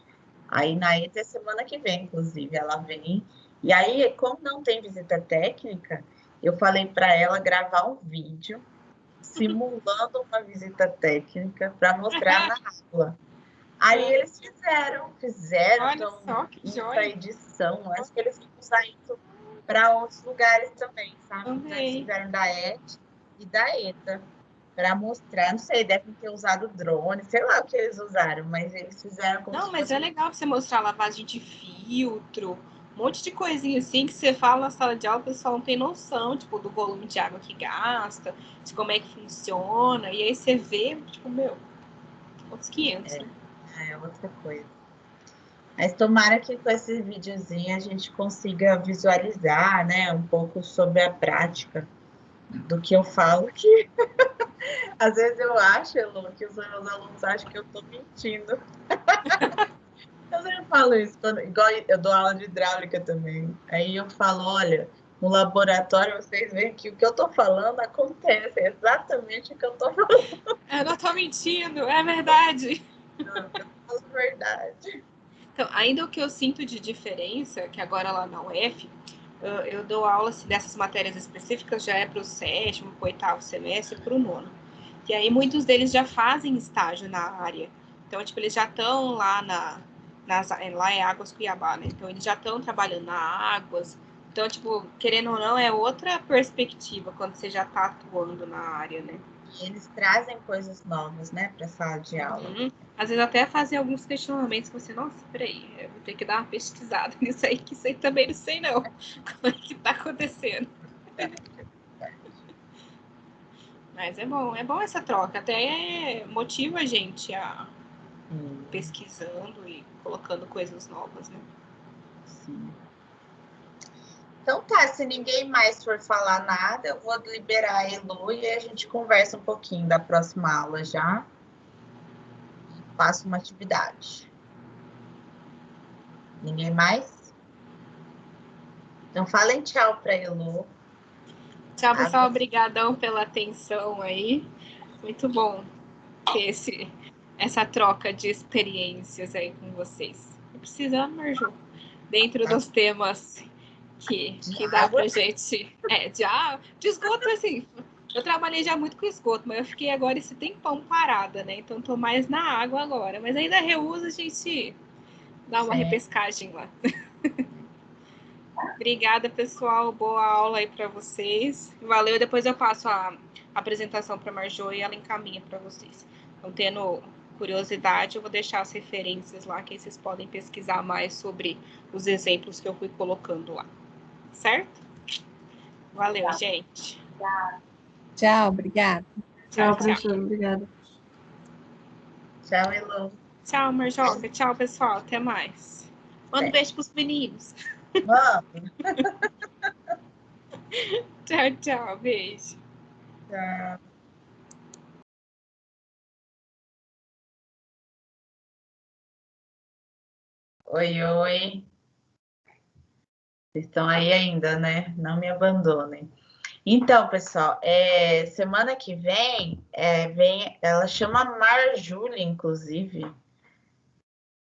Aí na ETA é semana que vem, inclusive, ela vem. E aí, como não tem visita técnica, eu falei para ela gravar um vídeo simulando uma visita técnica para mostrar na aula. Aí eles fizeram Olha só, que essa edição. Acho que eles vão usar isso para outros lugares também, sabe? Então, eles fizeram da ET e da ETA para mostrar. Não sei, devem ter usado drone, sei lá o que eles usaram, mas eles fizeram como Não, mas é legal você mostrar lavagem de filtro, um monte de coisinha assim que você fala na sala de aula, o pessoal não tem noção, tipo, do volume de água que gasta, de como é que funciona, e aí você vê, tipo, outros 500. É outra coisa. Mas tomara que com esse videozinho a gente consiga visualizar, né, um pouco sobre a prática do que eu falo, que às vezes eu acho, Elô, que os meus alunos acham que eu estou mentindo. Eu sempre falo isso, igual eu dou aula de hidráulica também. Aí eu falo, olha, no laboratório vocês veem que o que eu estou falando acontece, é exatamente o que eu estou falando. Eu não estou mentindo, é verdade. Não, eu falo a verdade. Então, ainda o que eu sinto de diferença, que agora lá na UF, eu dou aula dessas matérias específicas, já é para o 7º, para o 8º semestre, para o 9º. E aí muitos deles já fazem estágio na área. Então, tipo, eles já estão lá lá é Águas Cuiabá, né? Então, eles já estão trabalhando na Águas. Então, tipo, querendo ou não, é outra perspectiva quando você já está atuando na área, né? E eles trazem coisas novas, né, para a sala de aula. Às vezes até fazem alguns questionamentos que você, nossa, peraí, eu vou ter que dar uma pesquisada nisso aí, que isso aí também não sei não. Como é que tá acontecendo? Mas é bom essa troca, até motiva a gente a pesquisando e colocando coisas novas, né? Sim. Então tá, se ninguém mais for falar nada, eu vou liberar a Elo e a gente conversa um pouquinho da próxima aula já. Faço uma atividade. Ninguém mais? Então falem tchau para a Elo. Tchau, pessoal. Obrigadão pela atenção aí. Muito bom ter essa troca de experiências aí com vocês. Precisamos, Marju, dentro dos temas que dá pra gente... de esgoto, assim... Eu trabalhei já muito com esgoto, mas eu fiquei agora esse tempão parada, né? Então, tô mais na água agora. Mas ainda reusa, a gente dá uma repescagem lá. Obrigada, pessoal. Boa aula aí para vocês. Valeu. Depois eu passo a apresentação para a Marjô e ela encaminha para vocês. Então, tendo curiosidade, eu vou deixar as referências lá, que aí vocês podem pesquisar mais sobre os exemplos que eu fui colocando lá. Certo? Valeu, gente. Tchau, obrigada. Tchau, professor. Obrigada. Tchau, Elô. Tchau, Marjoca. Tchau, pessoal. Até mais. Manda um beijo pros meninos. Vamos. Tchau, tchau. Beijo. Tchau. Oi, oi. Vocês estão aí ainda, né? Não me abandonem. Então, pessoal, semana que vem, ela chama Marjúlia, inclusive.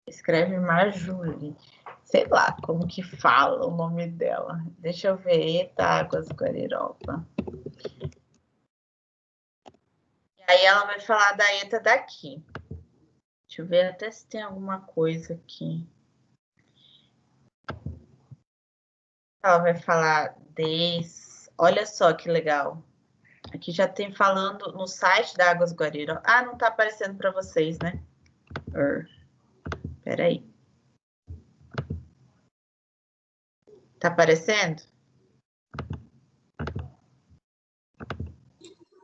Escreve Marjúlia. Sei lá como que fala o nome dela. Deixa eu ver. Eita, Águas Guariroba. E aí ela vai falar da ETA daqui. Deixa eu ver até se tem alguma coisa aqui. Ela vai falar Olha só que legal. Aqui já tem falando no site da Águas Guariroba. Ah, não tá aparecendo para vocês, né? Peraí. Tá aparecendo?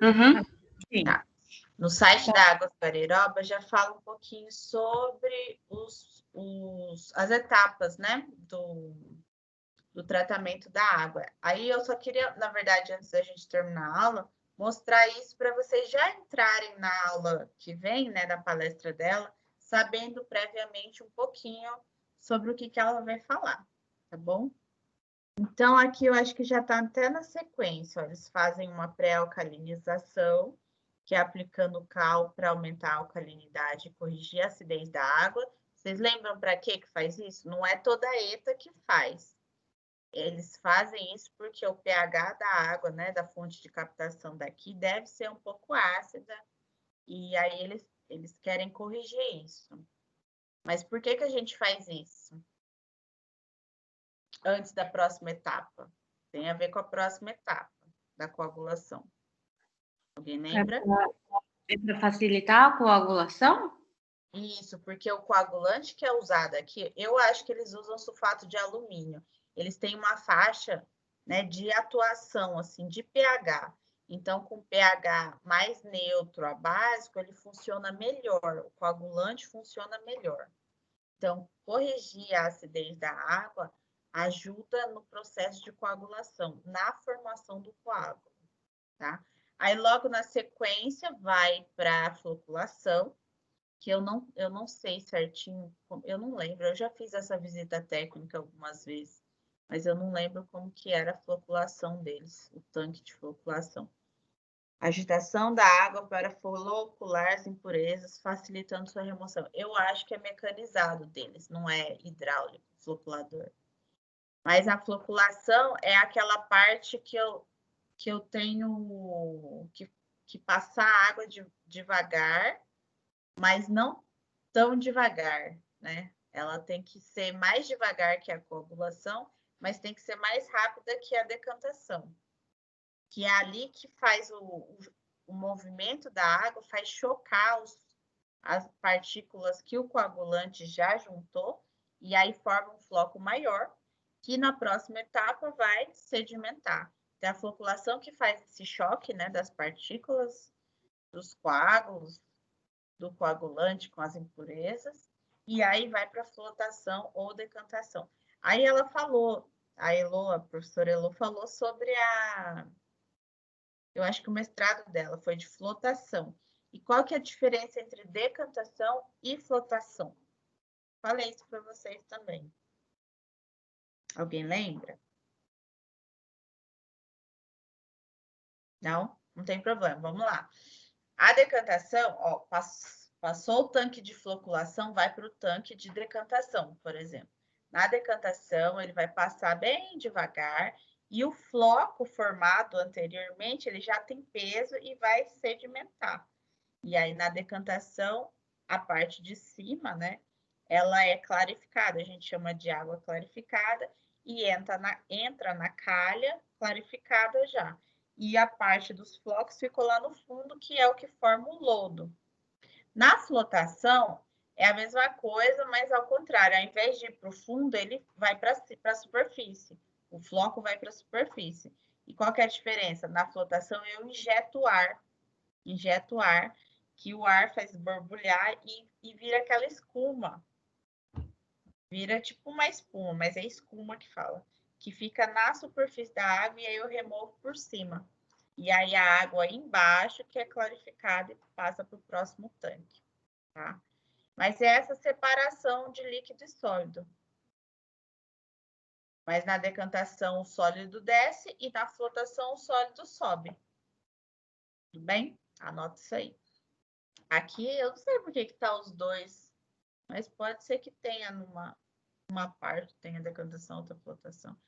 Uhum. Sim. Tá. No site da Águas Guariroba já fala um pouquinho sobre as etapas, né? Do tratamento da água. Aí eu só queria, na verdade, antes da gente terminar a aula, mostrar isso para vocês já entrarem na aula que vem, né, da palestra dela, sabendo previamente um pouquinho sobre o que ela vai falar, tá bom? Então, aqui eu acho que já está até na sequência. Ó, eles fazem uma pré-alcalinização, que é aplicando cal para aumentar a alcalinidade e corrigir a acidez da água. Vocês lembram para que faz isso? Não é toda a ETA que faz. Eles fazem isso porque o pH da água, né, da fonte de captação daqui, deve ser um pouco ácida, e aí eles querem corrigir isso. Mas por que a gente faz isso? Antes da próxima etapa. Tem a ver com a próxima etapa da coagulação. Alguém lembra? É para facilitar a coagulação? Isso, porque o coagulante que é usado aqui, eu acho que eles usam sulfato de alumínio. Eles têm uma faixa, né, de atuação, assim, de pH. Então, com pH mais neutro a básico, ele funciona melhor. O coagulante funciona melhor. Então, corrigir a acidez da água ajuda no processo de coagulação, na formação do coágulo, tá? Aí, logo na sequência, vai para a floculação, que eu não sei certinho, eu não lembro, eu já fiz essa visita técnica algumas vezes, mas eu não lembro como que era a floculação deles, o tanque de floculação. Agitação da água para flocular as impurezas, facilitando sua remoção. Eu acho que é mecanizado deles, não é hidráulico, floculador. Mas a floculação é aquela parte que eu tenho que passar a água devagar, mas não tão devagar, né? Ela tem que ser mais devagar que a coagulação, mas tem que ser mais rápida que a decantação. Que é ali que faz o movimento da água, faz chocar as partículas que o coagulante já juntou, e aí forma um floco maior, que na próxima etapa vai sedimentar. Então, a floculação que faz esse choque, né, das partículas, dos coágulos, do coagulante com as impurezas, e aí vai para flotação ou decantação. Aí ela falou, a professora Elô falou sobre eu acho que o mestrado dela foi de flotação. E qual que é a diferença entre decantação e flotação? Falei isso para vocês também. Alguém lembra? Não? Não tem problema, vamos lá. A decantação, ó, passou o tanque de floculação, vai para o tanque de decantação, por exemplo. Na decantação, ele vai passar bem devagar e o floco formado anteriormente, ele já tem peso e vai sedimentar. E aí, na decantação, a parte de cima, né, ela é clarificada, a gente chama de água clarificada, e entra na calha clarificada já. E a parte dos flocos ficou lá no fundo, que é o que forma o lodo. Na flotação, é a mesma coisa, mas ao contrário, ao invés de ir para o fundo, ele vai para a superfície. O floco vai para a superfície. E qual que é a diferença? Na flotação, eu injeto ar, que o ar faz borbulhar e vira aquela espuma. Vira tipo uma espuma, mas é espuma que fala. Que fica na superfície da água e aí eu removo por cima. E aí a água embaixo, que é clarificada e passa para o próximo tanque, tá? Mas é essa separação de líquido e sólido. Mas na decantação o sólido desce e na flotação o sólido sobe. Tudo bem? Anota isso aí. Aqui eu não sei por que tá os dois, mas pode ser que tenha numa parte, tenha decantação, outra flotação.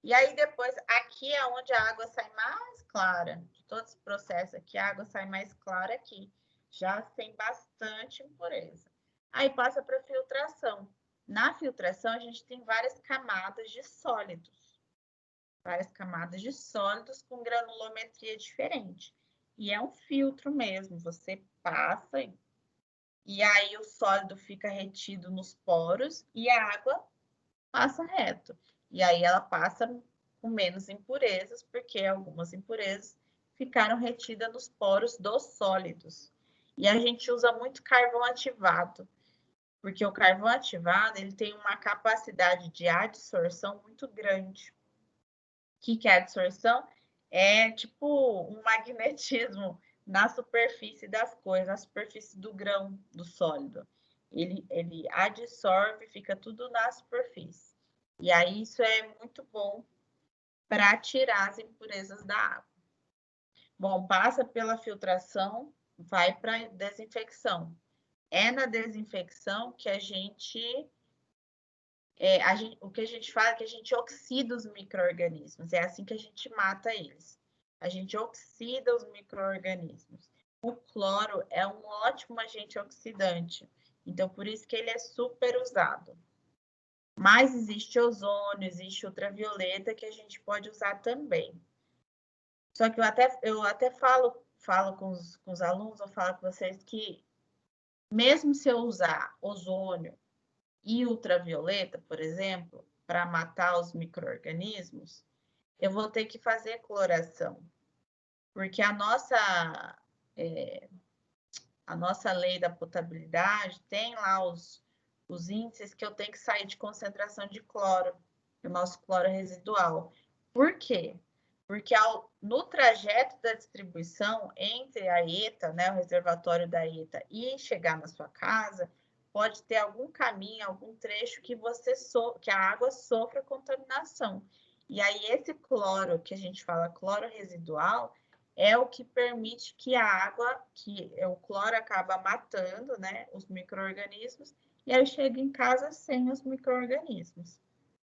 E aí depois, aqui é onde a água sai mais clara. De todo esse processo aqui, a água sai mais clara aqui. Já tem bastante impureza. Aí passa para filtração. Na filtração, a gente tem várias camadas de sólidos. Várias camadas de sólidos com granulometria diferente. E é um filtro mesmo. Você passa e aí o sólido fica retido nos poros e a água passa reto. E aí ela passa com menos impurezas, porque algumas impurezas ficaram retidas nos poros dos sólidos. E a gente usa muito carvão ativado, porque o carvão ativado ele tem uma capacidade de adsorção muito grande. O que é adsorção? É tipo um magnetismo na superfície das coisas, na superfície do grão do sólido. Ele adsorve, fica tudo na superfície. E aí isso é muito bom para tirar as impurezas da água. Bom, passa pela filtração, vai para desinfecção. É na desinfecção que o que a gente fala é que a gente oxida os micro-organismos. É assim que a gente mata eles. A gente oxida os micro-organismos. O cloro é um ótimo agente oxidante. Então, por isso que ele é super usado. Mas existe ozônio, existe ultravioleta que a gente pode usar também. Só que eu até falo com os alunos, eu falo com vocês que mesmo se eu usar ozônio e ultravioleta, por exemplo, para matar os micro-organismos, eu vou ter que fazer cloração. Porque a nossa lei da potabilidade tem lá os índices que eu tenho que sair de concentração de cloro, o nosso cloro residual. Por quê? Porque no trajeto da distribuição entre a ETA, né, o reservatório da ETA, e chegar na sua casa, pode ter algum caminho, algum trecho que que a água sofra contaminação. E aí esse cloro, que a gente fala cloro residual, é o que permite que a água, que o cloro acaba matando, né, os micro-organismos, e aí chega em casa sem os micro-organismos.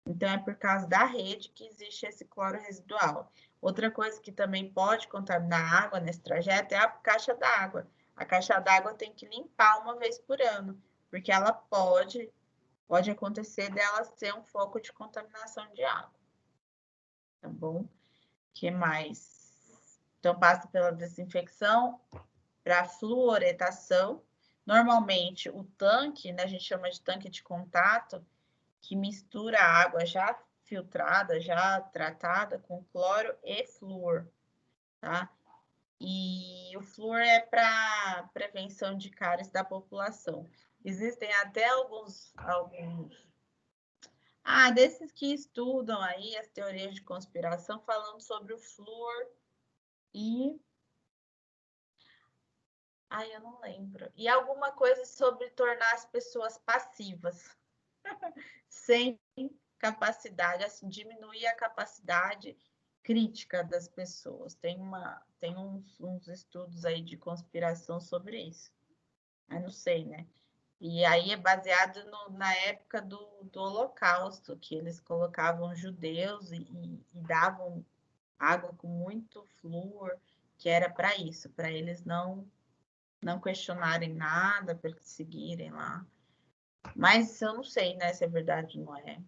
Então, é por causa da rede que existe esse cloro residual. Outra coisa que também pode contaminar a água nesse trajeto é a caixa d'água. A caixa d'água tem que limpar uma vez por ano, porque ela pode acontecer dela ser um foco de contaminação de água. Tá bom? O que mais? Então, passa pela desinfecção, para fluoretação. Normalmente, o tanque, né, a gente chama de tanque de contato, que mistura a água já filtrada, já tratada com cloro e flúor, tá? E o flúor é para prevenção de cáries da população. Existem até alguns desses que estudam aí as teorias de conspiração falando sobre o flúor e eu não lembro. E alguma coisa sobre tornar as pessoas passivas. Sem capacidade, assim, diminuir a capacidade crítica das pessoas. Tem uns estudos aí de conspiração sobre isso. Eu não sei, né? E aí é baseado na época do Holocausto, que eles colocavam judeus e davam água com muito flúor, que era para isso, para eles não questionarem nada, para eles seguirem lá. Mas eu não sei, né, se é verdade ou não é.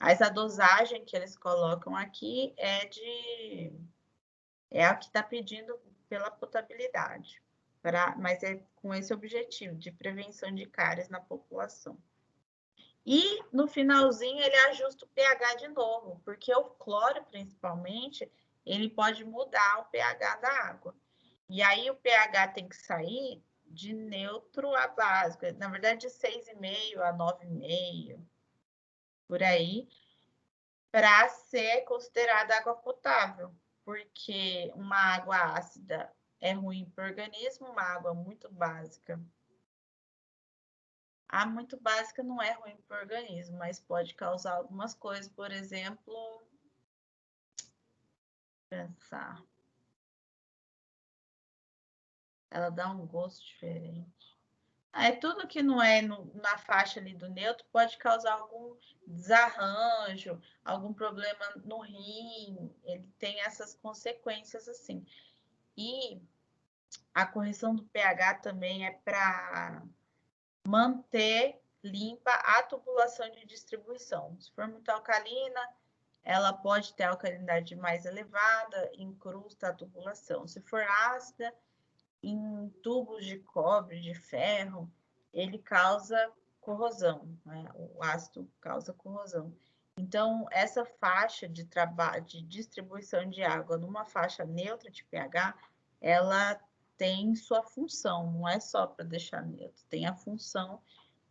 Mas a dosagem que eles colocam aqui é a que está pedindo pela potabilidade, mas é com esse objetivo de prevenção de cáries na população. E no finalzinho ele ajusta o pH de novo, porque o cloro, principalmente, ele pode mudar o pH da água. E aí o pH tem que sair de neutro a básico, na verdade de 6,5 a 9,5, por aí, para ser considerada água potável, porque uma água ácida é ruim para o organismo, uma água muito básica. A muito básica não é ruim para o organismo, mas pode causar algumas coisas, por exemplo, pensar. Ela dá um gosto diferente. Tudo que não é na faixa ali do neutro pode causar algum desarranjo, algum problema no rim, ele tem essas consequências assim. E a correção do pH também é para manter limpa a tubulação de distribuição. Se for muito alcalina, ela pode ter alcalinidade mais elevada, incrusta a tubulação. Se for ácida, em tubos de cobre, de ferro, ele causa corrosão, né? O ácido causa corrosão. Então, essa faixa de distribuição de água numa faixa neutra de pH, ela tem sua função, não é só para deixar neutro, tem a função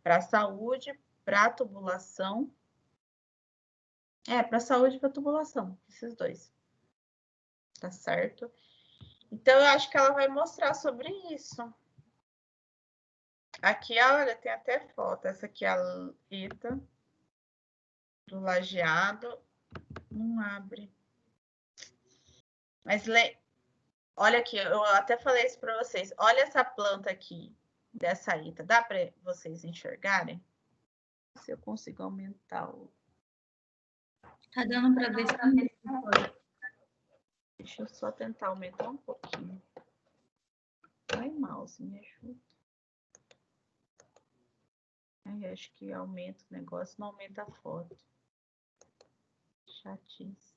para a saúde, para a tubulação. Para a saúde e para a tubulação, esses dois. Tá certo? Então, eu acho que ela vai mostrar sobre isso. Aqui, olha, tem até foto. Essa aqui é a Lita do lajeado. Não abre. Mas olha aqui, eu até falei isso para vocês. Olha essa planta aqui dessa Ita. Dá para vocês enxergarem? Se eu consigo aumentar o... Tá dando para ver se... Deixa eu só tentar aumentar um pouquinho. Vai, mouse, me ajuda. Acho que aumenta o negócio, não aumenta a foto. Chatice.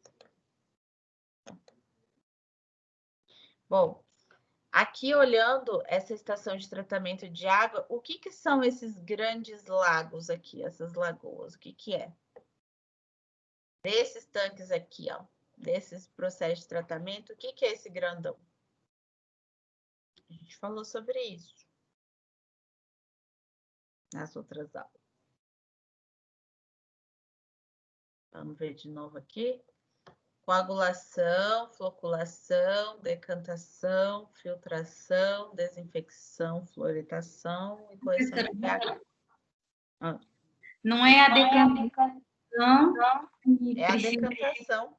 Bom, aqui olhando essa estação de tratamento de água, o que são esses grandes lagos aqui, essas lagoas? O que é? Desses tanques aqui, ó, desses processos de tratamento, o que é esse grandão? A gente falou sobre isso nas outras aulas. Vamos ver de novo aqui. Coagulação, floculação, decantação, filtração, desinfecção, fluoridação e correção de pH. Não é a decantação. É a decantação.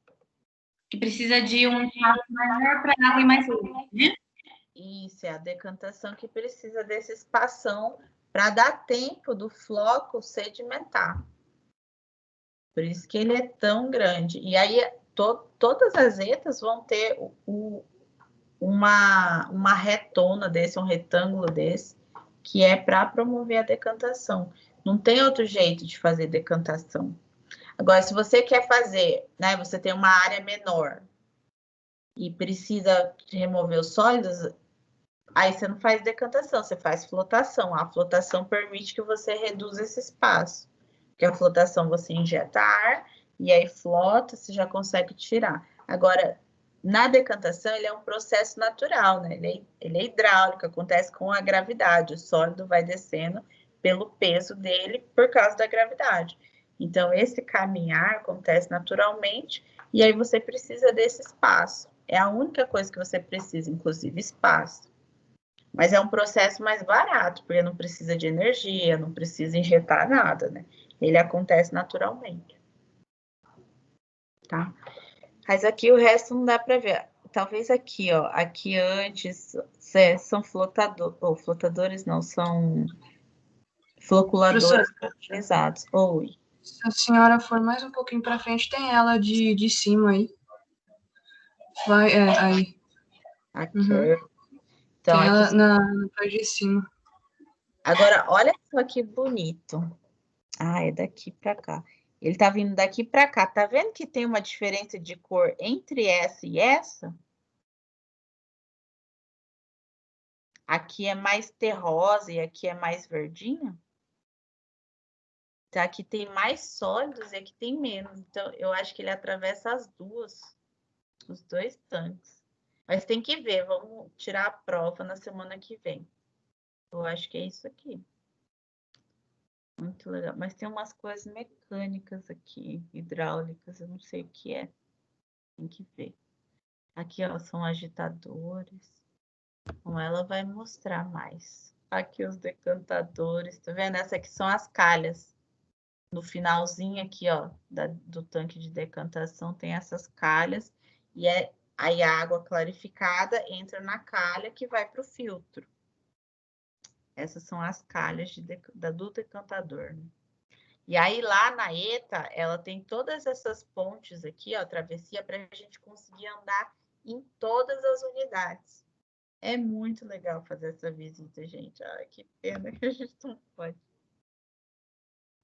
Que precisa de um espaço maior para água e mais leve, né? Isso, é a decantação que precisa desse espação para dar tempo do floco sedimentar. Por isso que ele é tão grande. E aí, todas as etas vão ter uma retona desse, um retângulo desse, que é para promover a decantação. Não tem outro jeito de fazer decantação. Agora, se você quer fazer, né, você tem uma área menor e precisa remover os sólidos, aí você não faz decantação, você faz flotação. A flotação permite que você reduza esse espaço. Porque a flotação você injeta ar e aí flota, você já consegue tirar. Agora, na decantação, ele é um processo natural, né? Ele é hidráulico, acontece com a gravidade. O sólido vai descendo pelo peso dele por causa da gravidade. Então, esse caminhar acontece naturalmente e aí você precisa desse espaço. É a única coisa que você precisa, inclusive espaço. Mas é um processo mais barato, porque não precisa de energia, não precisa injetar nada, né? Ele acontece naturalmente. Tá? Mas aqui o resto não dá para ver. Talvez aqui, ó. Aqui antes são flotadores, ou flotadores não, são floculadores utilizados. Oi. Se a senhora for mais um pouquinho para frente, tem ela de cima aí. Vai, aí. Aqui. Uhum. Então, tem ela aqui... na parte de cima. Agora, olha só que bonito. Ah, é daqui para cá. Ele tá vindo daqui para cá. Tá vendo que tem uma diferença de cor entre essa e essa? Aqui é mais terrosa e aqui é mais verdinha. Então, aqui tem mais sólidos e aqui tem menos. Então, eu acho que ele atravessa as duas, os dois tanques. Mas tem que ver, vamos tirar a prova na semana que vem. Eu acho que é isso aqui. Muito legal. Mas tem umas coisas mecânicas aqui, hidráulicas, eu não sei o que é. Tem que ver. Aqui, ó, são agitadores. Então, ela vai mostrar mais. Aqui os decantadores, tá vendo? Essa aqui são as calhas. No finalzinho aqui, ó, do tanque de decantação tem essas calhas. E aí a água clarificada entra na calha que vai para o filtro. Essas são as calhas do decantador, né? E aí lá na ETA, ela tem todas essas pontes aqui, ó, travessia, para a gente conseguir andar em todas as unidades. É muito legal fazer essa visita, gente. Ai, que pena que a gente não pode.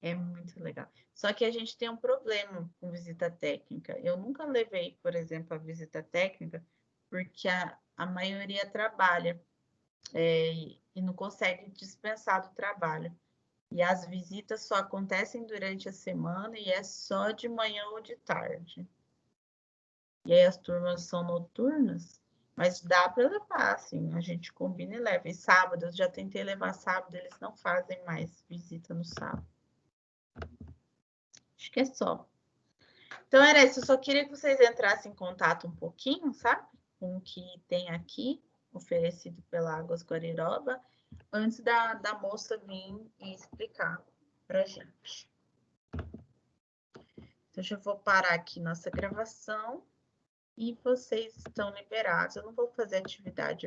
É muito legal. Só que a gente tem um problema com visita técnica. Eu nunca levei, por exemplo, a visita técnica, porque a maioria trabalha e não consegue dispensar do trabalho. E as visitas só acontecem durante a semana e é só de manhã ou de tarde. E aí as turmas são noturnas, mas dá para levar, assim, a gente combina e leva. E sábado, eu já tentei levar sábado, eles não fazem mais visita no sábado. Acho que é só. Então era isso, eu só queria que vocês entrassem em contato um pouquinho, sabe? Com o que tem aqui, oferecido pela Águas Guariroba, antes da moça vir e explicar pra gente. Então, já vou parar aqui nossa gravação e vocês estão liberados. Eu não vou fazer atividade